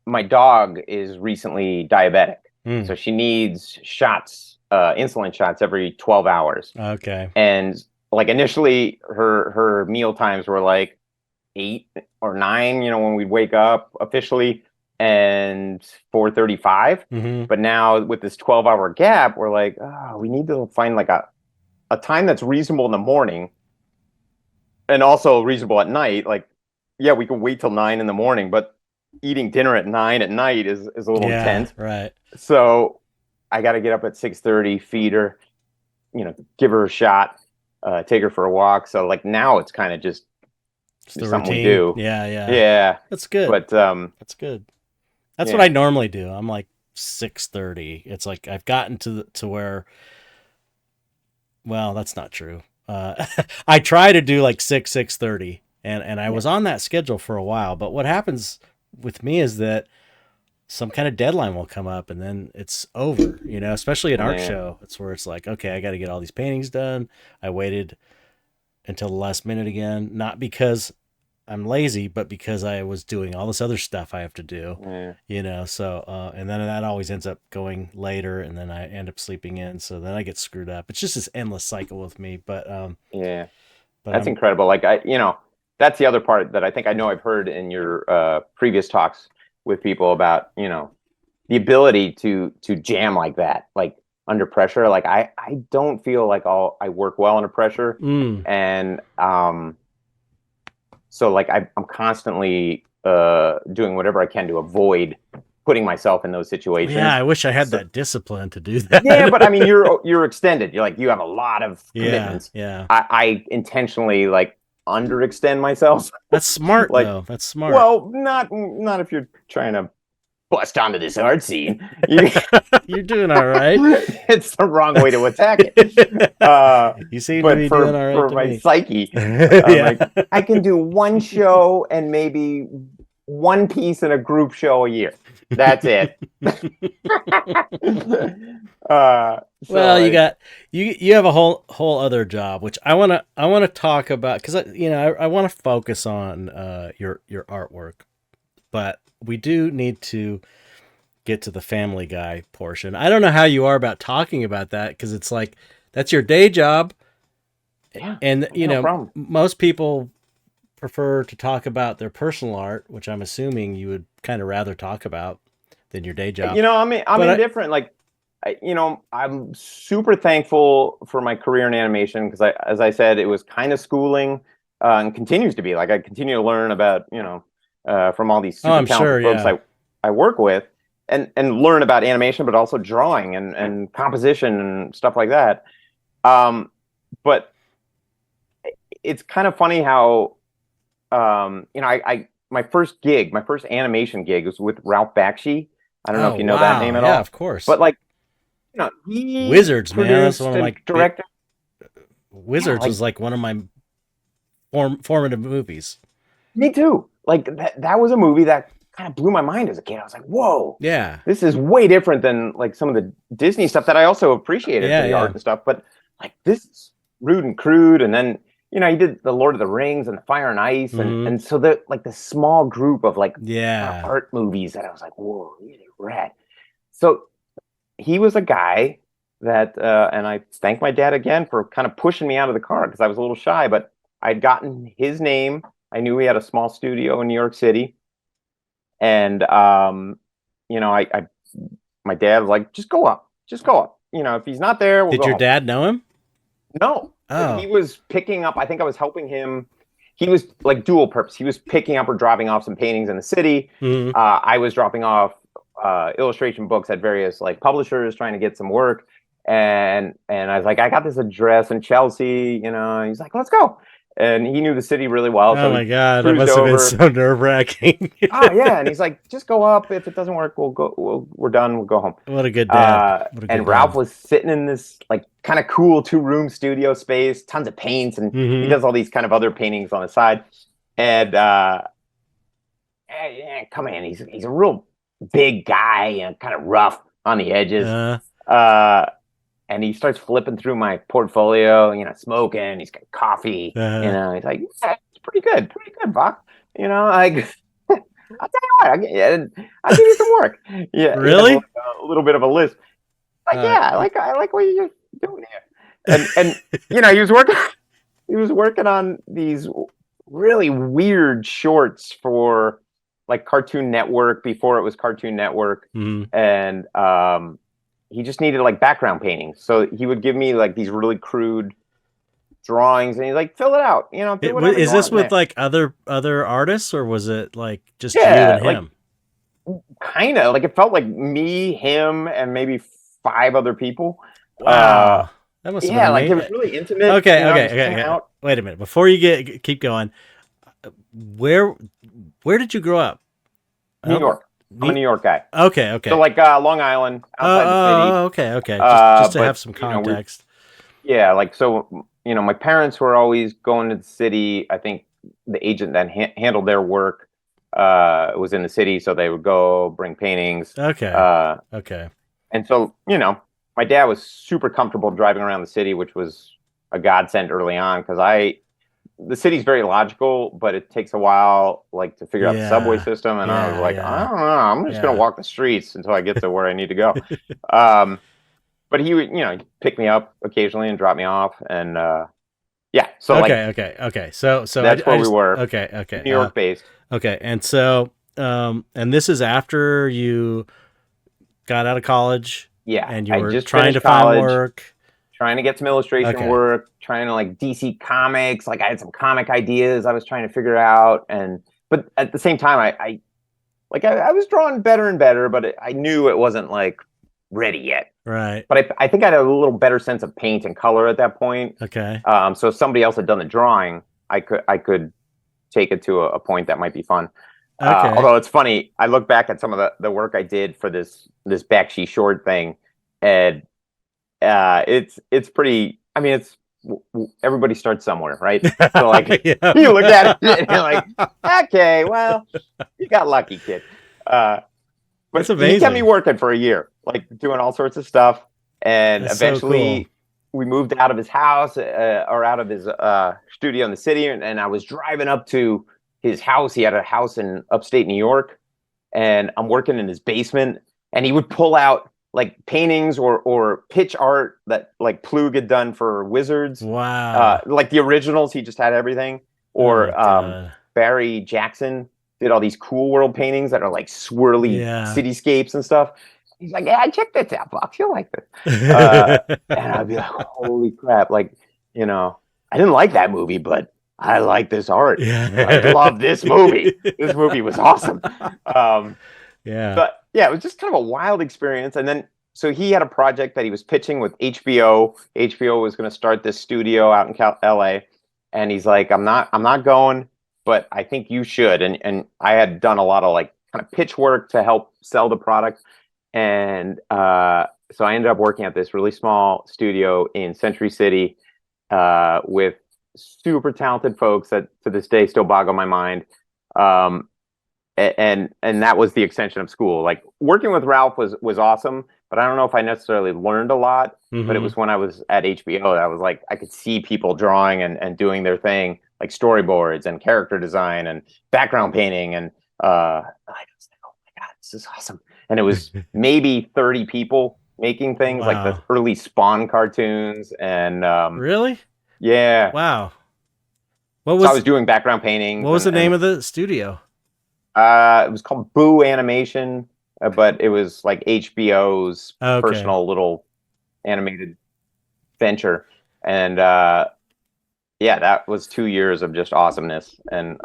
my dog is recently diabetic, so she needs shots, insulin shots every 12 hours.
Okay.
And like initially, her meal times were like 8 or 9. You know, when we'd wake up officially. And 4:35, but now with this 12-hour gap, we're like, oh, we need to find like a time that's reasonable in the morning, and also reasonable at night. Like, yeah, we can wait till 9 in the morning, but eating dinner at 9 at night is a little intense,
right?
So I got to get up at 6:30, feed her, you know, give her a shot, take her for a walk. So like now it's kind of just something
routine.
We do.
Yeah. That's good.
But
that's good. That's what I normally do. I'm like 6:30. It's like I've gotten to where. Well, that's not true. I try to do like 6:30, and I was on that schedule for a while. But what happens with me is that some kind of deadline will come up, and then it's over. You know, especially an art show. It's where it's like, okay, I got to get all these paintings done. I waited until the last minute again, not because I'm lazy, but because I was doing all this other stuff I have to do, you know, so, and then that always ends up going later, and then I end up sleeping in. So then I get screwed up. It's just this endless cycle with me, but,
but that's incredible. Like that's the other part that I think I know I've heard in your, previous talks with people about, you know, the ability to jam like that, like under pressure. Like I don't feel like I work well under pressure. And, so like I'm constantly doing whatever I can to avoid putting myself in those situations.
Yeah, I wish I had that discipline to do that.
Yeah, but I mean you're extended. You're like you have a lot of commitments.
Yeah.
I intentionally like underextend myself.
That's smart though. That's smart.
Well, not if you're trying to bust onto this art scene.
You're doing all right.
It's the wrong way to attack it.
You seem to be doing all right
for my psyche. Like, I can do one show and maybe one piece in a group show a year. That's it.
Well, you have a whole other job, which I want to talk about because I want to focus on your artwork, but we do need to get to the Family Guy portion. I don't know how you are about talking about that because it's like that's your day job.
Yeah,
and
no problem.
Most people prefer to talk about their personal art, which I'm assuming you would kind of rather talk about than your day job.
You know, I'm indifferent. Like, I'm super thankful for my career in animation because as I said, it was kind of schooling and continues to be. Like I continue to learn about, from all these super talented folks I work with and learn about animation, but also drawing and composition and stuff like that. But it's kind of funny how, my first animation gig was with Ralph Bakshi. I don't know if you know that name at all.
Yeah, of course.
But like, he
Wizards, man. That's one of my
director.
Wizards was like one of my formative movies.
Me too. Like that was a movie that kind of blew my mind as a kid. I was like, whoa,
yeah,
this is way different than like some of the Disney stuff that I also appreciated for the art and stuff. But like this is rude and crude. And then, he did the Lord of the Rings and the Fire and Ice. And so the small group of kind of art movies that I was like, whoa, these are rad. So he was a guy that, and I thank my dad again for kind of pushing me out of the car because I was a little shy, but I'd gotten his name. I knew he had a small studio in New York City. And, my dad was like, just go up. If he's not there, we'll go
Did your
home.
dad know him?
No.
Oh.
He was picking up, I think I was helping him. He was like dual purpose. He was picking up or dropping off some paintings in the city. I was dropping off illustration books at various publishers trying to get some work. And I was like, I got this address in Chelsea, he's like, let's go. And he knew the city really well.
Oh my God, that must have been so nerve-wracking.
Oh yeah, and he's like, just go up. If it doesn't work, we'll go. We're done. We'll go home.
What a good dad.
And Ralph was sitting in this kind of cool 2-room studio space, tons of paints, and he does all these kind of other paintings on the side. And come in, he's a real big guy and kind of rough on the edges. And he starts flipping through my portfolio, smoking. He's got coffee. He's like, yeah, it's pretty good, Vaux. I'll tell you what, I'll give you some work. Yeah,
really,
a little bit of a list. I like what you're doing here. And he was working on these really weird shorts for Cartoon Network before it was Cartoon Network, and he just needed background paintings. So he would give me these really crude drawings, and he's like, fill it out.
Is this with other artists, or was it just you and him?
Kind of it felt like me, him, and maybe 5 other people.
Wow, that must have been
it was really intimate.
Okay. Wait a minute, before you keep going, where did you grow up?
New York. I'm a New York guy.
Okay.
So Long Island, outside the city.
Okay. Just to have some context.
My parents were always going to the city. I think the agent that handled their work was in the city, so they would go bring paintings.
Okay.
And so, my dad was super comfortable driving around the city, which was a godsend early on because the city's very logical, but it takes a while to figure out the subway system. And I was like, I don't know, I'm just going to walk the streets until I get to where I need to go. But he would, pick me up occasionally and drop me off. And so
okay. So
that's where we were.
Okay.
New York based.
Okay. And so, and this is after you got out of college.
Yeah.
And you were just trying to find work.
Trying to get some illustration work, trying to DC Comics. I had some comic ideas I was trying to figure out. But at the same time, I was drawing better and better, but I knew it wasn't ready yet.
Right.
But I think I had a little better sense of paint and color at that point.
Okay.
So if somebody else had done the drawing, I could take it to a point that might be fun.
Okay.
Although it's funny, I look back at some of the work I did for this Bakshi short thing, and it's pretty. I mean, everybody starts somewhere, right? So you look at it and you're like, okay, well, you got lucky, kid. But
that's amazing.
He kept me working for a year, doing all sorts of stuff, and
that's
eventually
so cool.
We moved out of his house or out of his studio in the city, and I was driving up to his house. He had a house in upstate New York, and I'm working in his basement, and he would pull out paintings or pitch art that Plug had done for Wizards.
Wow.
The originals, he just had everything. Or Barry Jackson did all these cool world paintings that are swirly cityscapes and stuff. He's like, yeah, check this out, Vaux. You'll like this. And I'd be like, holy crap. I didn't like that movie, but I like this art.
Yeah.
I love this movie. This movie was awesome. But yeah, it was just kind of a wild experience. And then, so he had a project that he was pitching with HBO. HBO was going to start this studio out in LA. And he's like, I'm not going, but I think you should. And I had done a lot of kind of pitch work to help sell the product. And so I ended up working at this really small studio in Century City with super talented folks that to this day still boggle my mind. And that was the extension of school. Working with Ralph was awesome, but I don't know if I necessarily learned a lot. But it
Mm-hmm.
was when I was at HBO that I was like, I could see people drawing and doing their thing, like storyboards and character design and background painting. And I was like, oh my God, this is awesome. And it was maybe 30 people making things like the
Wow.
early Spawn cartoons. And
Really?
yeah,
Wow. What
so I
was
was doing background paintings
what was the name
and
of the studio?
it was called Boo Animation, but it was like HBO's
Okay.
personal little animated venture. And yeah, that was 2 years of just awesomeness. And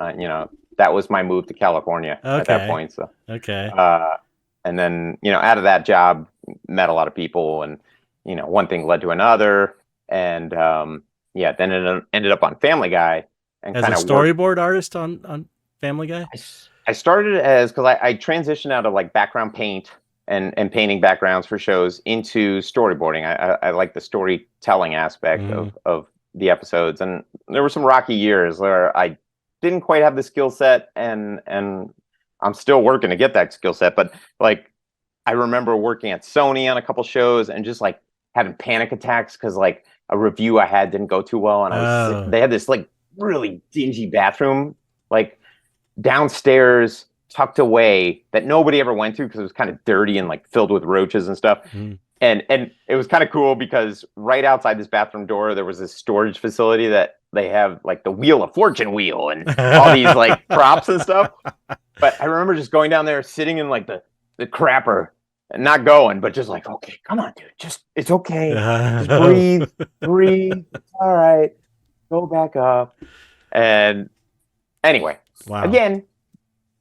that was my move to California at that
Okay.
point. So
Okay.
uh, and then out of that job, met a lot of people, and one thing led to another, and yeah, then it ended up on Family Guy, and
As a
kind of worked.
storyboard artist on Family Guy?
I started as because I transitioned out of like background paint and painting backgrounds for shows into storyboarding. I like the storytelling aspect
Mm.
of the episodes, and there were some rocky years where I didn't quite have the skill set, and I'm still working to get that skill set. But like I remember working at Sony on a couple shows and just like having panic attacks because like a review I had didn't go too well, and
Oh.
they had this like really dingy bathroom like downstairs tucked away that nobody ever went to because it was kind of dirty and like filled with roaches and stuff.
Mm.
And it was kind of cool because right outside this bathroom door there was this storage facility that they have like the Wheel of Fortune wheel and all these like props and stuff. But I remember just going down there, sitting in like the crapper and not going, but just like, okay, come on, dude, just it's okay, just breathe, breathe, it's all right, go back up. And anyway,
Wow.
again,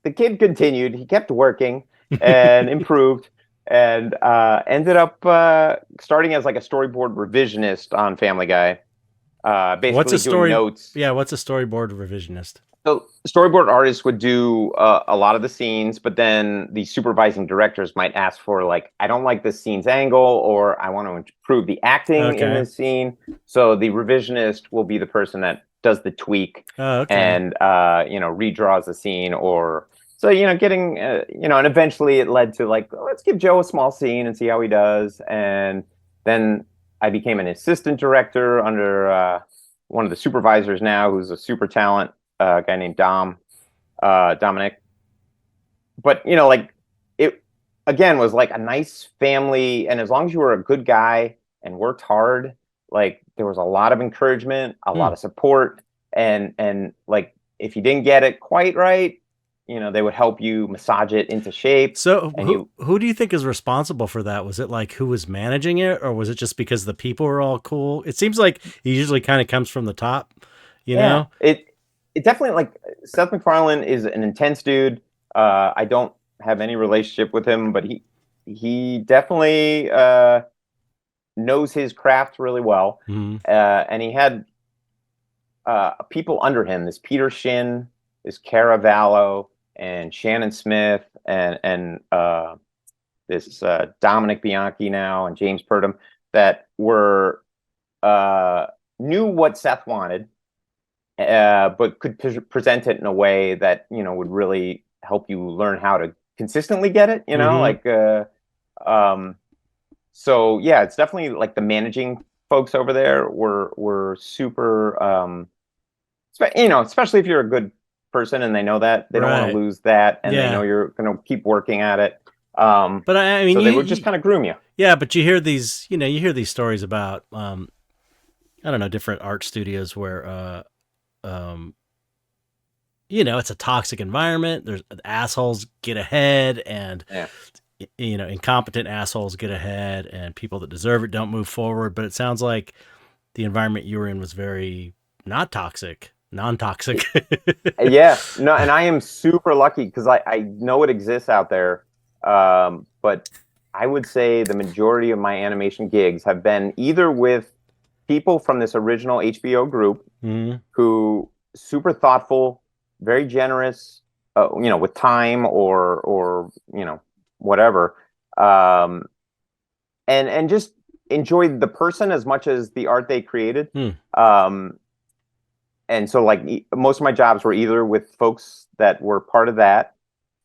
the kid continued. He kept working and improved, and ended up starting as like a storyboard revisionist on Family Guy,
What's a
basically doing
story?
notes.
Yeah, what's a storyboard revisionist?
So storyboard artists would do a lot of the scenes, but then the supervising directors might ask for like, I don't like this scene's angle, or I want to improve the acting in
Okay.
this scene. So the revisionist will be the person that does the tweak
Oh, okay.
and redraws the scene, or so getting and eventually it led to like, let's give Joe a small scene and see how he does. And then I became an assistant director under one of the supervisors now, who's a super talent, a guy named Dominic. But like it again was like a nice family, and as long as you were a good guy and worked hard, like there was a lot of encouragement, a
Hmm.
lot of support, and like if you didn't get it quite right, they would help you massage it into shape.
So
And you
who do you think is responsible for that? Was it like who was managing it, or was it just because the people were all cool? It seems like it usually kind of comes from the top, you
Yeah,
know?
it definitely, like, Seth MacFarlane is an intense dude. I don't have any relationship with him, but he definitely knows his craft really well.
Mm-hmm.
And he had people under him, this Peter Shin, this Caravallo, and Shannon Smith, and this Dominic Bianchi now, and James Purdom, that were knew what Seth wanted, but could present it in a way that would really help you learn how to consistently get it.
Mm-hmm.
Like um, so yeah, it's definitely like the managing folks over there were super. Especially if you're a good person and they know that they don't want to
Right.
lose that, and they know
Yeah.
you're going to keep working at it.
But I mean,
So they would just kind of groom you.
yeah, but you hear these, you hear these stories about, I don't know, different art studios where, um, it's a toxic environment. There's assholes get ahead, and
Yeah.
incompetent assholes get ahead, and people that deserve it don't move forward. But it sounds like the environment you were in was very not toxic, non-toxic.
Yeah, no, and I am super lucky because I know it exists out there. But I would say the majority of my animation gigs have been either with people from this original HBO group
Mm-hmm.
who super thoughtful, very generous, with time or whatever, um, and just enjoyed the person as much as the art they created.
Hmm.
And so like most of my jobs were either with folks that were part of that,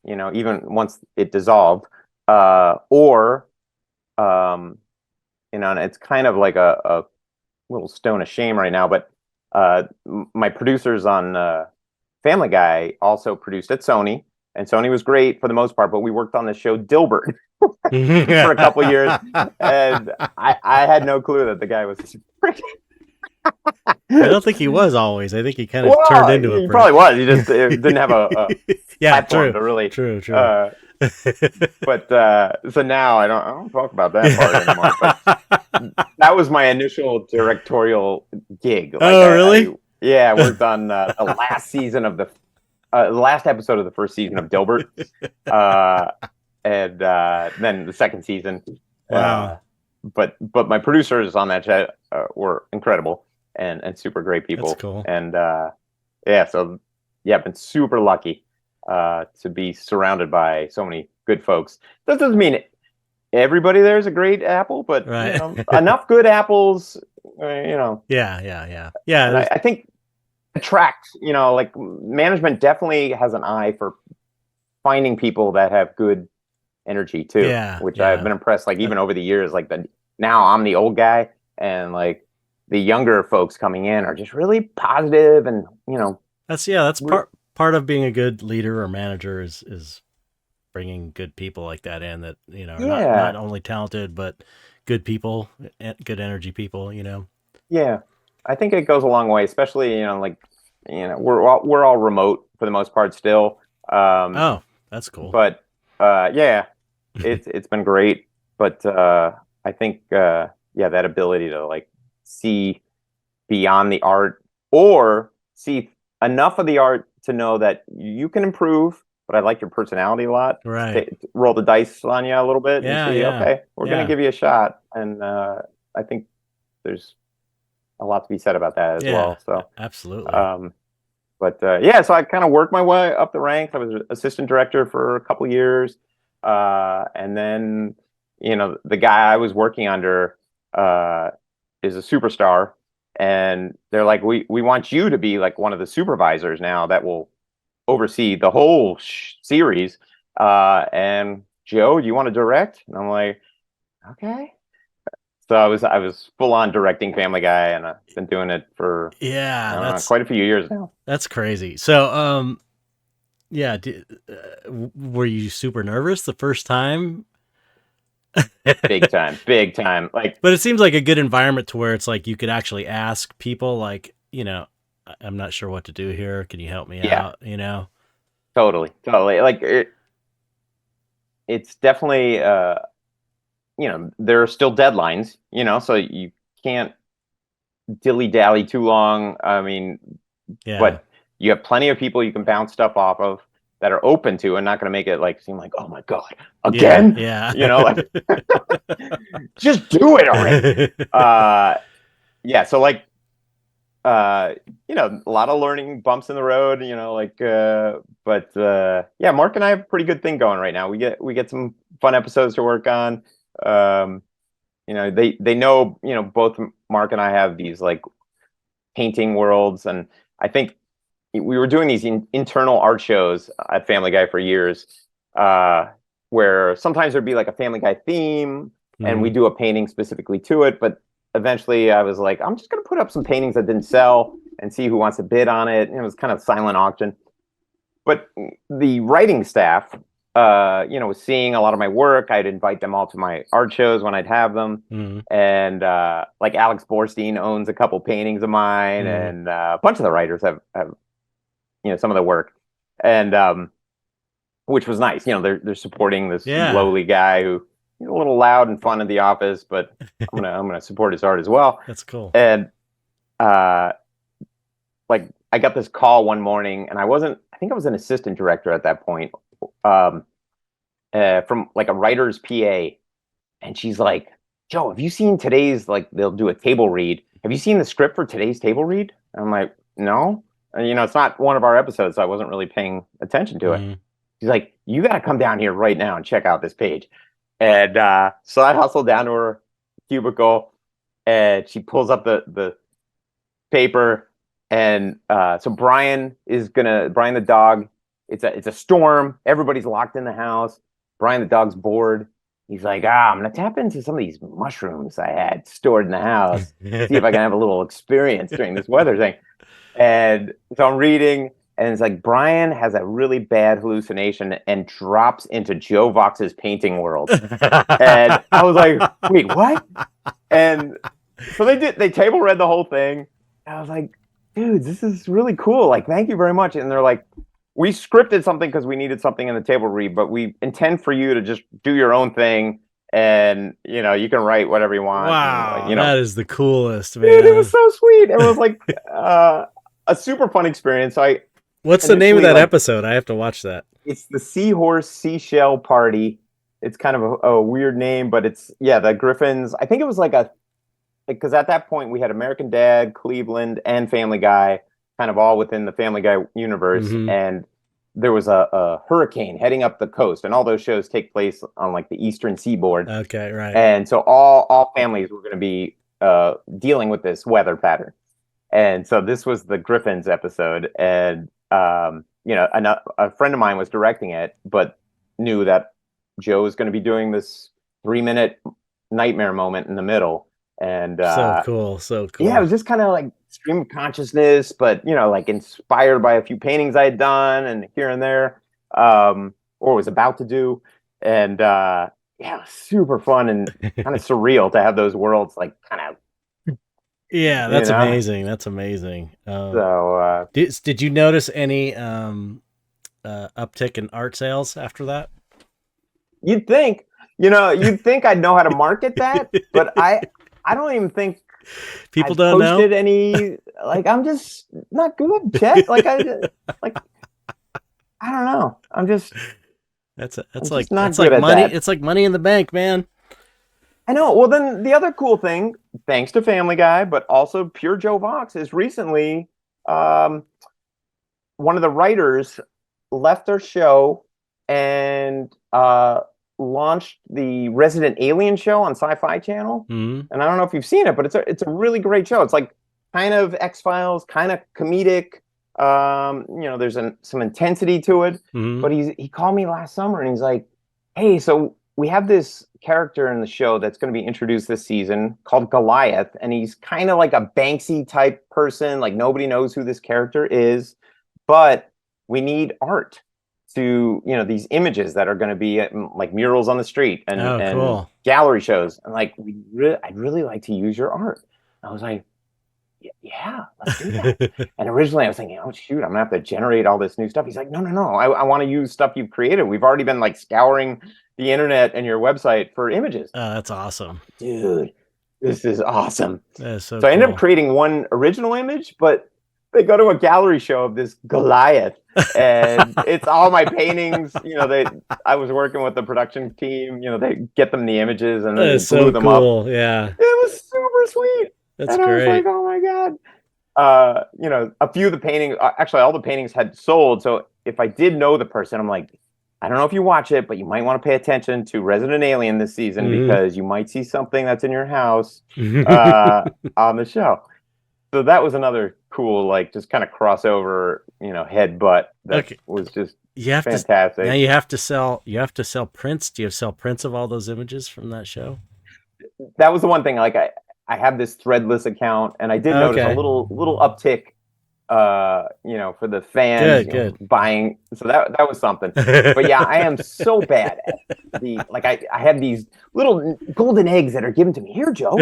even once it dissolved, or And it's kind of like a little stone of shame right now, but my producers on Family Guy also produced at Sony, and Sony was great for the most part, but we worked on the show Dilbert for a couple years, and I had no clue that the guy was freaking.
I don't think he was always. I think he kind of turned
Well,
into a
he
prick.
probably was. He just didn't have a platform to really.
True.
But so now I don't talk about that part anymore. But that was my initial directorial gig. Like
Really?
I worked on the last season of the last episode of the first season of Dilbert, and then the second season.
Wow.
But my producers on that show were incredible and super great people.
That's cool.
And so I've been super lucky to be surrounded by so many good folks. That doesn't mean everybody there is a great apple, but
right.
Enough good apples.
Yeah.
I think attracts. Like management definitely has an eye for finding people that have good energy too. Which I've been impressed. Like even over the years, like now I'm the old guy, and like the younger folks coming in are just really positive, and
that's part of being a good leader or manager is bringing good people like that in that not only talented but good people, good energy people.
Yeah, I think it goes a long way, especially we're all remote for the most part still.
Oh, that's cool.
But it's been great. But I think that ability to like see beyond the art or see enough of the art to know that you can improve, but I like your personality a lot.
Right.
Roll the dice on you a little bit and see, okay, we're going to give you a shot. And I think there's a lot to be said about that as well. So
absolutely.
So I kind of worked my way up the ranks. I was assistant director for a couple of years. And then, the guy I was working under is a superstar. And they're like, we want you to be like one of the supervisors now that will oversee the whole series. And Joe, do you want to direct? And I'm like, okay. So I was full on directing Family Guy, and I've been doing it for quite a few years now.
That's crazy. So were you super nervous the first time?
Big time. Like,
but it seems like a good environment to where it's like you could actually ask people, like, I'm not sure what to do here. Can you help me out?
Totally. Like it's definitely there are still deadlines, so you can't dilly-dally too long. I mean, but you have plenty of people you can bounce stuff off of that are open to and not going to make it like seem like, oh my God, again?
Yeah.
Like just do it already. So like a lot of learning bumps in the road, Mark and I have a pretty good thing going right now. We get some fun episodes to work on. They know, both Mark and I have these like painting worlds, and I think we were doing these internal art shows at Family Guy for years, where sometimes there'd be like a Family Guy theme, and we do a painting specifically to it. But eventually, I was like, I'm just going to put up some paintings that didn't sell and see who wants to bid on it. And it was kind of silent auction. But the writing staff, was seeing a lot of my work. I'd invite them all to my art shows when I'd have them. And like Alex Borstein owns a couple paintings of mine, and a bunch of the writers have some of the work, and which was nice. They're supporting this lowly guy who a little loud and fun in the office, but I'm gonna support his art as well.
That's cool.
And like I got this call one morning, and I think I was an assistant director at that point, from like a writer's PA, and she's like, Joe, have you seen today's, like, they'll do a table read. Have you seen the script for today's table read? And I'm like, no. And, it's not one of our episodes, so I wasn't really paying attention to it. She's like, you got to come down here right now and check out this page. And so I hustled down to her cubicle, and she pulls up the paper. And so Brian the dog, it's a storm. Everybody's locked in the house. Brian the dog's bored. he's like, I'm gonna tap into some of these mushrooms I had stored in the house, see if I can have a little experience during this weather thing. And so I'm reading, and it's like Brian has a really bad hallucination and drops into Joe Vox's painting world. And I was like, wait, what? And so they table read the whole thing. And I was like, dude, this is really cool. Like, thank you very much. And they're like, we scripted something because we needed something in the table read, but we intend for you to just do your own thing. And you can write whatever you want.
Wow,
And,
that is the coolest, man.
Dude, it was so sweet. It was like a super fun experience.
What's the name of that episode? I have to watch that.
It's the Seahorse Seashell Party. It's kind of a weird name, but it's the Griffins. I think it was because at that point we had American Dad, Cleveland, and Family Guy, kind of all within the Family Guy universe, and there was a hurricane heading up the coast, and all those shows take place on like the eastern seaboard.
Okay, right.
And so all families were going to be dealing with this weather pattern, and so this was the Griffins episode, and a friend of mine was directing it, but knew that Joe was going to be doing this 3-minute nightmare moment in the middle. And
so cool.
Yeah, it was just kind of like stream of consciousness, but like inspired by a few paintings I had done and here and there, or was about to do. And super fun and kind of surreal to have those worlds like kind of.
Yeah, that's amazing. That's amazing.
So
did you notice any uptick in art sales after that?
You'd think I'd know how to market that, but I don't even think
people don't know
any. Like, I'm just not good, Chet. Like I don't know. I'm just.
That's like money. It's like money in the bank, man.
I know. Well, then the other cool thing, thanks to Family Guy, but also pure Joe Vaux, is recently one of the writers left their show and launched the Resident Alien show on Sci-Fi Channel. And I don't know if you've seen it, but it's a really great show. It's like kind of X-Files, kind of comedic. There's some intensity to it. But he called me last summer and he's like, hey, so we have this character in the show that's going to be introduced this season called Goliath, and he's kind of like a Banksy type person. Like, nobody knows who this character is, but we need art to these images that are going to be like murals on the street and
cool.
gallery shows, and like I'd really like to use your art. I was like, yeah, let's do that. And originally I was thinking, oh shoot, I'm gonna have to generate all this new stuff. He's like, no, I want to use stuff you've created. We've already been like scouring the internet and your website for images.
That's awesome,
dude. This is awesome.
That is so
I ended up creating one original image, but they go to a gallery show of this Goliath, and it's all my paintings. I was working with the production team. They get them the images and then glue them up.
Yeah,
it was super sweet.
That's
great.
I was like,
oh my god. A few of the paintings, actually all the paintings had sold. So if I did know the person, I'm like, I don't know if you watch it, but you might want to pay attention to Resident Alien this season because you might see something that's in your house on the show. So that was another cool, like, just kind of crossover, headbutt that was just fantastic.
Now you have to sell prints. Do you sell prints of all those images from that show?
That was the one thing. Like, I have this Threadless account, and I did notice a little uptick, for the fans buying. So that was something. But yeah, I am so bad at I have these little golden eggs that are given to me. Here, Joe,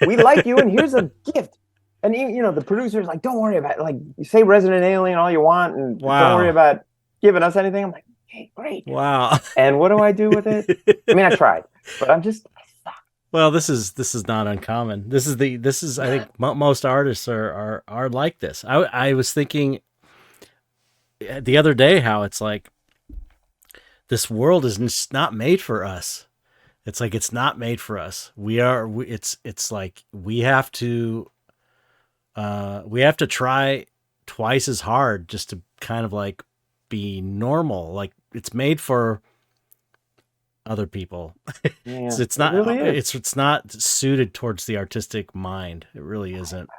we like you, and here's a gift. And the producer's like, don't worry about it. Like, you say Resident Alien all you want, and don't worry about giving us anything. I'm like, okay, great.
Wow.
And what do I do with it? I mean, I tried, but I suck.
Well, this is not uncommon. This is I think most artists are like this. I was thinking the other day how it's like this world is not made for us. It's like it's not made for us. It's like we have to try twice as hard just to kind of like be normal. Like, it's made for other people.
Yeah,
So it's not
it really is.
it's not suited towards the artistic mind. It really isn't.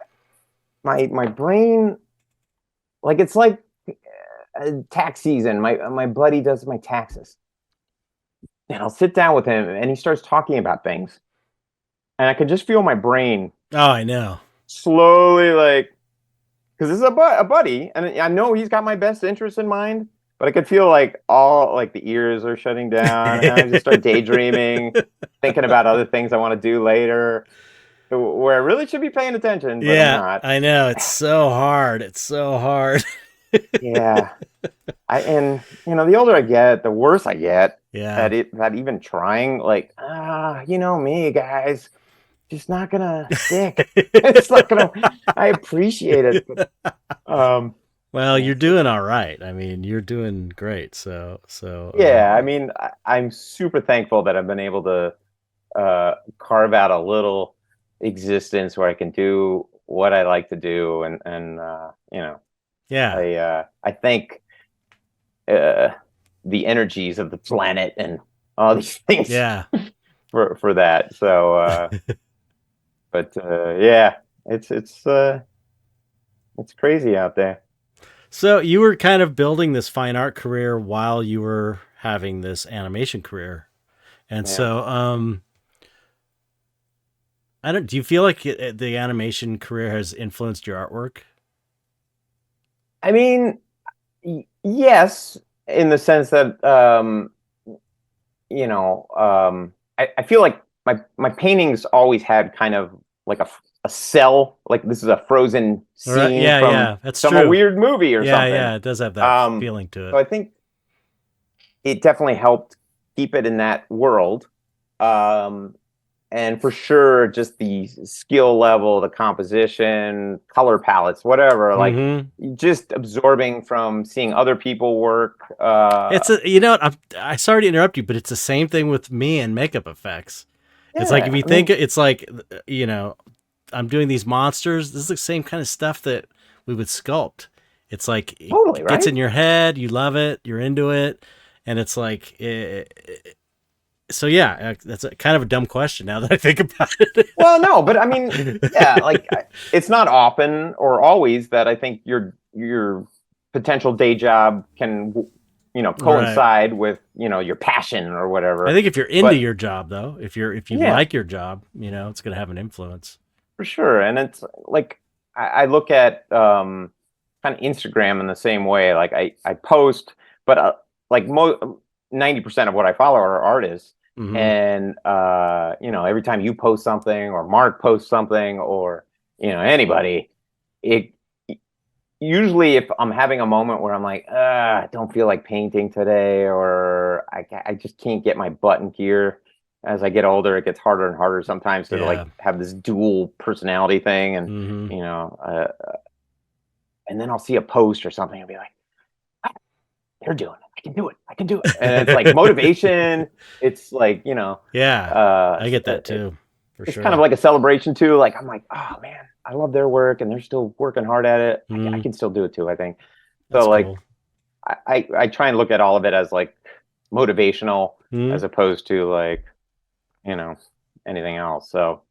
My brain, like, it's like tax season. My buddy does my taxes. and I'll sit down with him, and he starts talking about things, and I could just feel my brain
Oh, I know.
slowly, like, because this is a buddy, and I know he's got my best interest in mind, but I could feel like all like the ears are shutting down, and I just start daydreaming, thinking about other things I want to do later, where I really should be paying attention, but I'm
Yeah,
not.
I know. It's so hard. It's so hard.
Yeah, and the older I get, the worse I get
Yeah.
at even trying. Like, me, guys, just not gonna stick. It's not gonna. I appreciate it, but
Well, you're
it's
doing all right. I mean, you're doing great. So,
yeah. I mean, I'm super thankful that I've been able to carve out a little existence where I can do what I like to do, and
yeah,
I thank uh, the energies of the planet and all these things
yeah.
for that. So, but yeah, it's crazy out there.
So you were kind of building this fine art career while you were having this animation career. And
Yeah.
so, do you feel like the animation career has influenced your artwork?
I mean, yes, in the sense that I feel like my paintings always had kind of like a cell, like this is a frozen
All right.
scene
Yeah,
from
yeah, that's
some a
true.
weird movie or
Yeah,
something.
yeah, it does have that feeling to
So
it.
I think it definitely helped keep it in that world. Um, and for sure, just the skill level, the composition, color palettes, whatever, like
Mm-hmm.
just absorbing from seeing other people work.
It's what, I sorry to interrupt you, but it's the same thing with me and makeup effects. It's like if
Yeah,
you
I
think
mean,
it's like, I'm doing these monsters. This is the same kind of stuff that we would sculpt. It's like
totally,
it gets
right?
in your head, you love it, you're into it, and it's like, so yeah, that's kind of a dumb question now that I think about it.
Well, no, but I mean, yeah, like it's not often or always that I think your potential day job can,
Right.
coincide with, your passion or
I
whatever.
think if you're into
But
your job, though, if you
yeah,
like your job, it's going to have an influence.
for sure. And it's like I look at kind of Instagram in the same way. Like I post, but like 90% of what I follow are artists.
Hmm.
And every time you post something or Mark posts something or anybody, it usually if I'm having a moment where I'm like, I don't feel like painting today, or I just can't get my butt in gear. As I get older, it gets harder and harder sometimes to
Yeah.
like have this dual personality thing, and
Hmm.
you know, uh, and then I'll see a post or something and be like, "Ah, they're doing it. I can do it. I can do it." And it's like motivation. It's like
Yeah,
uh,
I get that too, for
it's kind of
sure.
like a celebration too. Like I'm like, oh man, I love their work, and they're still working hard at it. I
Mm,
can still do it too, I think.
that's
So like
cool.
I try and look at all of it as like motivational
Mm,
as opposed to like you know anything else. So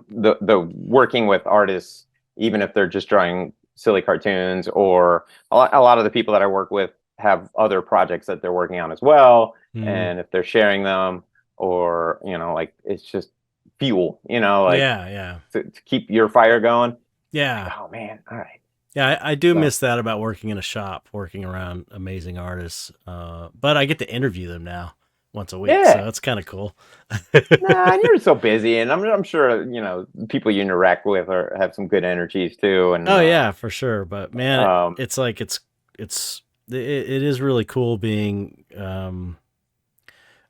the working with artists, even if they're just drawing silly cartoons, or a lot of the people that I work with have other projects that they're working on as well,
mm.
and if they're sharing them, or like it's just fuel, like
Yeah, yeah,
to keep your fire going. Like,
yeah.
oh man, all right.
Yeah, I do
So
miss that about working in a shop, working around amazing artists. But I get to interview them now once a week, so
yeah.
that's kind of cool.
Nah, and you're so busy, and I'm sure people you interact with have some good energies too, and
Oh yeah, for sure. But man,
um,
it's like it is really cool being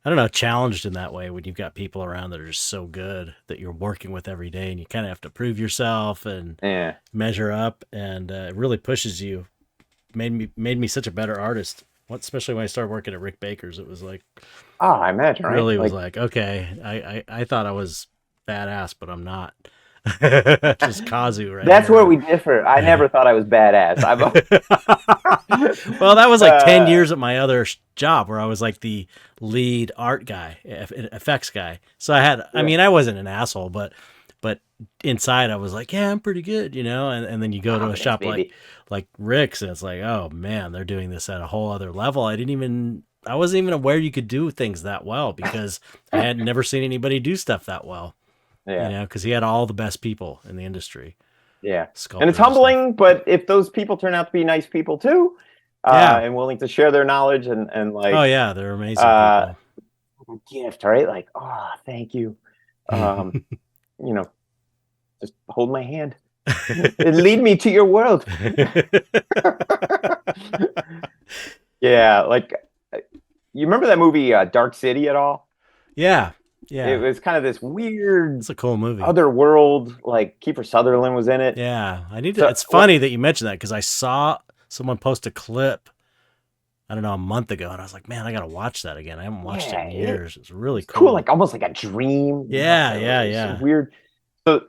I don't know, challenged in that way when you've got people around that are just so good that you're working with every day, and you kind of have to prove yourself and
yeah.
measure up, and it really pushes you. Made me such a better artist. Especially when I started working at Rick Baker's, it was like
Oh, I imagine, right?
really was
Like
like, okay, I thought I was badass, but I'm not. Just Kazu right
that's where
here.
we differ. I never thought I was badass.
Well, that was like 10
uh,
years at my other job where I was like the lead art guy, effects guy. So I
yeah.
mean, I wasn't an asshole, but inside I was like, yeah, I'm pretty good, and then you go to a
Confidence,
shop
baby.
like Rick's, and it's like, oh man, they're doing this at a whole other level. I didn't even I wasn't even aware you could do things that well because I had never seen anybody do stuff that well.
Yeah.
You know, because he had all the best people in the industry.
Yeah.
Sculptors
And it's humbling, but if those people turn out to be nice people too,
yeah.
and willing to share their knowledge and like,
Oh yeah, they're amazing people.
gift, right? Like, oh, thank you. You know, just hold my hand and lead me to your world. Yeah, like you remember that movie Dark City at all?
Yeah.
It was kind of this weird
It's a cool movie.
other world, like Kiefer Sutherland was in it.
Yeah. I need to it's funny that you mentioned that because I saw someone post a clip, I don't know, a month ago, and I was like, man, I gotta watch that again. I haven't watched it in years. It's really cool.
Like almost like a dream.
Yeah,
yeah. Weird. So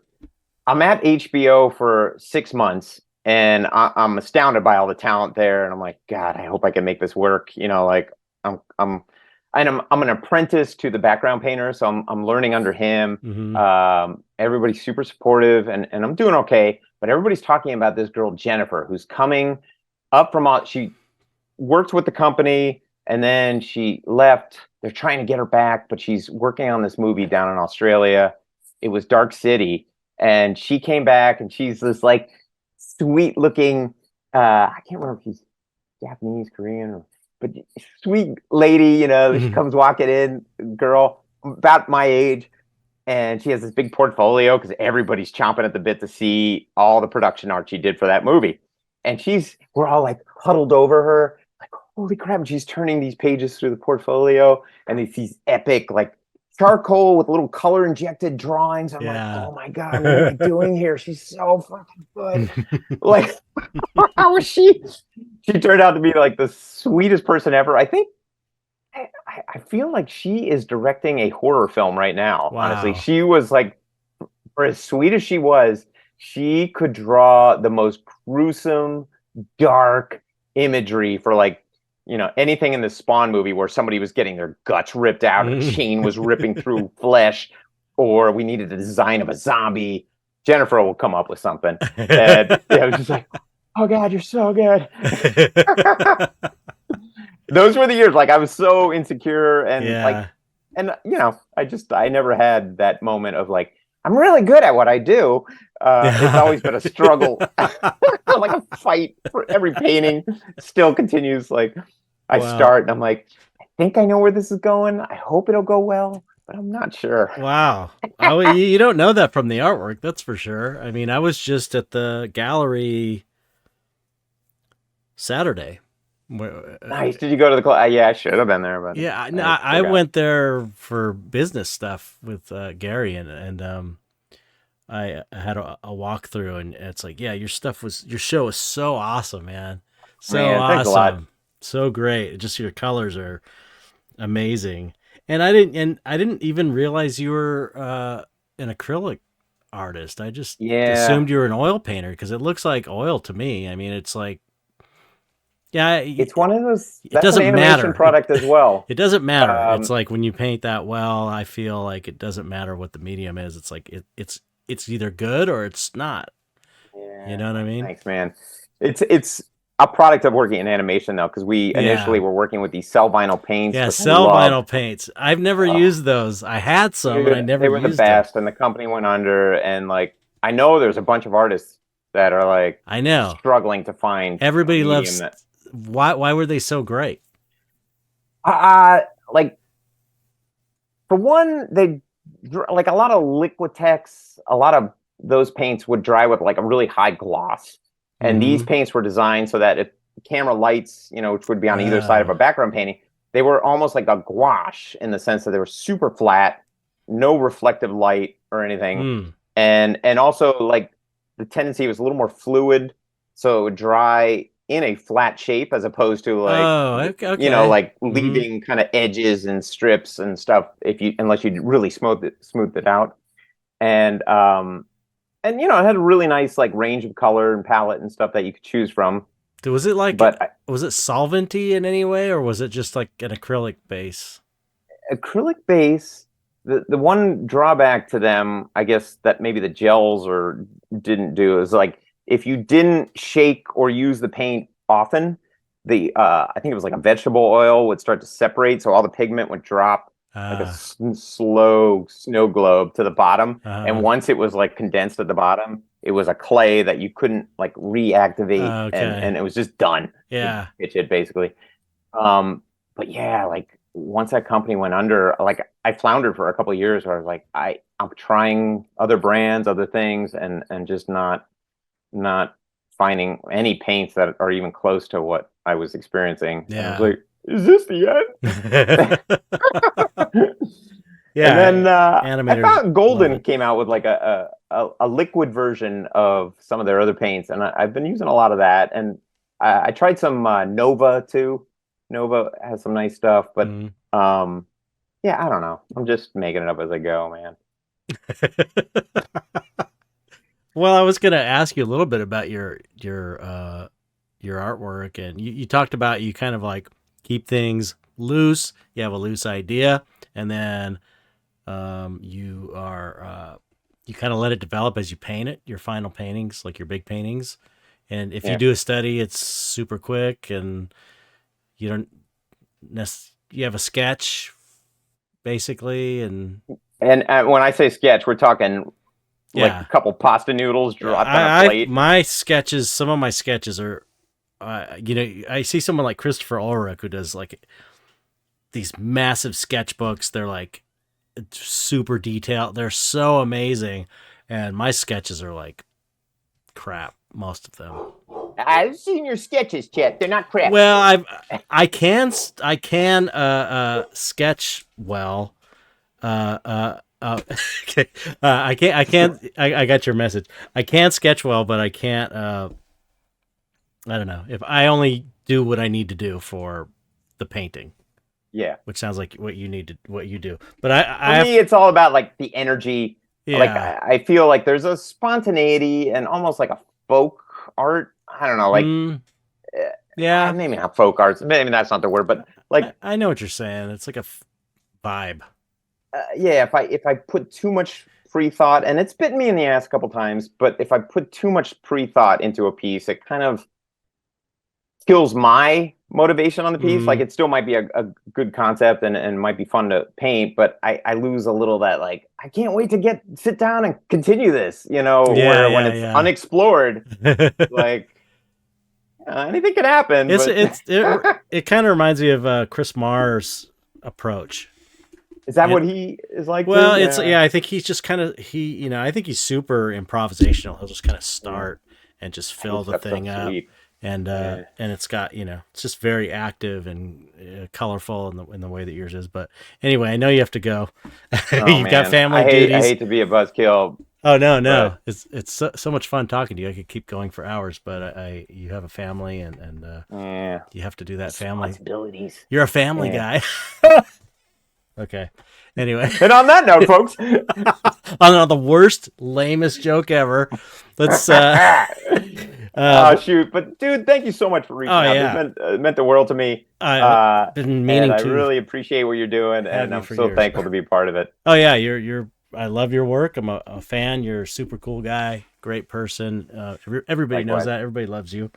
I'm at HBO for 6 months, and I'm astounded by all the talent there. And I'm like, God, I hope I can make this work. You know, like I'm an apprentice to the background painter, so I'm learning under him.
Mm-hmm.
Everybody's super supportive, and I'm doing okay. But everybody's talking about this girl Jennifer, who's coming up from she worked with the company, and then she left. They're trying to get her back, but she's working on this movie down in Australia. It was Dark City. And she came back, and she's this like sweet looking, I can't remember if she's Japanese, Korean, but sweet lady, you know, she comes walking in, girl about my age. And she has this big portfolio because everybody's chomping at the bit to see all the production art she did for that movie. And we're all like huddled over her, like, holy crap. And she's turning these pages through the portfolio, and these epic, like, charcoal with little color injected drawings. I'm like, oh my God, what am I doing here? She's so fucking good. Like, how was she? She turned out to be like the sweetest person ever. I think I feel like she is directing a horror film right now. Wow. Honestly, she was like, for as sweet as she was, she could draw the most gruesome, dark imagery for like, you know, anything in the Spawn movie where somebody was getting their guts ripped out, or a chain was ripping through flesh, or we needed the design of a zombie. Jennifer will come up with something. And I was just like, oh God, you're so good. Those were the years. Like, I was so insecure, and like, and you know, I never had that moment of like, I'm really good at what I do. It's always been a struggle, like a fight for every painting. Still continues. Like, I start and I'm like, I think I know where this is going. I hope it'll go well, but I'm not sure.
Wow. You don't know that from the artwork, that's for sure. I mean, I was just at the gallery Saturday.
Nice. Did you go to the club? Yeah, I should have been there, but
yeah, I went there for business stuff with Gary, and I had a walkthrough, and it's like, yeah, your show was so awesome, man. So
thanks a lot.
So great. Just your colors are amazing. And I didn't even realize you were an acrylic artist. I just assumed you were an oil painter because it looks like oil to me. I mean, it's like, yeah,
it's one of those.
It doesn't
an
matter.
Product as well.
It doesn't matter. It's like when you paint that well, I feel like it doesn't matter what the medium is. It's like it's either good or it's not.
Yeah,
you know what I mean?
Thanks, man. It's a product of working in animation though, because we initially were working with these cell vinyl paints.
Yeah, cell vinyl paints. I've never used those. I had some, but I never used them.
They were the best, and the company went under. And like, I know there's a bunch of artists that are like,
I know,
struggling to find.
Everybody loves. Why were they so great?
Like, for one, they like a lot of Liquitex. A lot of those paints would dry with like a really high gloss, and these paints were designed so that if camera lights, you know, which would be on either side of a background painting, they were almost like a gouache in the sense that they were super flat, no reflective light or anything, and also like the tendency was a little more fluid, so it would dry in a flat shape as opposed to like, you know, like leaving kind of edges and strips and stuff unless you really smooth it out. And you know, it had a really nice like range of color and palette and stuff that you could choose from.
Was it like, was it solventy in any way, or was it just like an acrylic base?
Acrylic base. The one drawback to them, I guess, that maybe the gels didn't do is like, if you didn't shake or use the paint often, I think it was like a vegetable oil would start to separate, so all the pigment would drop like a slow snow globe to the bottom. And once it was like condensed at the bottom, it was a clay that you couldn't like reactivate, and it was just done.
Yeah,
pitch it basically. But yeah, like once that company went under, like I floundered for a couple of years where I was like, I'm trying other brands, other things, and just not finding any paints that are even close to what I was experiencing.
Yeah.
And I was like, is this the end?
Yeah.
And then
animators
I found Golden came out with like a liquid version of some of their other paints, and I've been using a lot of that. And I tried some Nova too. Nova has some nice stuff, but yeah, I don't know. I'm just making it up as I go, man.
Well, I was going to ask you a little bit about your artwork, and you talked about you kind of like keep things loose. You have a loose idea, and then you kind of let it develop as you paint it. Your final paintings, like your big paintings, and if you do a study, it's super quick, and you don't you have a sketch basically, and
when I say sketch, we're talking. Like a couple pasta noodles dropped on a plate.
Some of my sketches are, I see someone like Christopher Ulrich who does like these massive sketchbooks. They're like super detailed. They're so amazing. And my sketches are like crap, most of them.
I've seen your sketches, Chet. They're not crap.
Well, I can sketch well. Okay. I got your message. I can't sketch well, but I can't, I don't know, if I only do what I need to do for the painting.
Yeah.
Which sounds like what you do. But
for me, it's all about like the energy. Yeah. Like I feel like there's a spontaneity and almost like a folk art. I don't know, like,
yeah,
maybe not folk arts. Maybe that's not the word, but like,
I know what you're saying. It's like a vibe.
Yeah, if I put too much pre-thought, and it's bitten me in the ass a couple times, but if I put too much pre-thought into a piece, it kind of kills my motivation on the piece. Like it still might be a good concept and might be fun to paint, but I lose a little that like I can't wait to sit down and continue this, when it's unexplored, like anything can happen.
It kind of reminds me of Chris Marr's approach.
Is that what he is like?
Well, I think he's just kind of I think he's super improvisational. He'll just kind of start and just fill the thing up, and it's got it's just very active and colorful in the way that yours is. But anyway, I know you have to go. You've got family duties.
I hate to be a buzzkill.
Oh no, it's so much fun talking to you. I could keep going for hours, but you have a family and you have to do that family
responsibilities.
You're a family guy. Okay. Anyway.
And on that note, folks.
On the worst, lamest joke ever. Let's
oh shoot. But dude, thank you so much for reaching out. Yeah. It meant the world to me.
I've been meaning
to. I really appreciate what you're doing, and I'm so thankful to be part of it.
Oh yeah, I love your work. I'm a fan. You're a super cool guy, great person. Everybody knows that. Everybody loves you.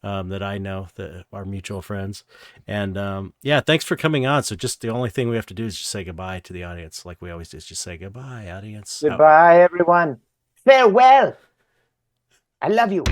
That I know, that our mutual friends. And thanks for coming on. So just the only thing we have to do is just say goodbye to the audience, like we always do. Just say goodbye, audience.
Goodbye, everyone. Farewell. I love you.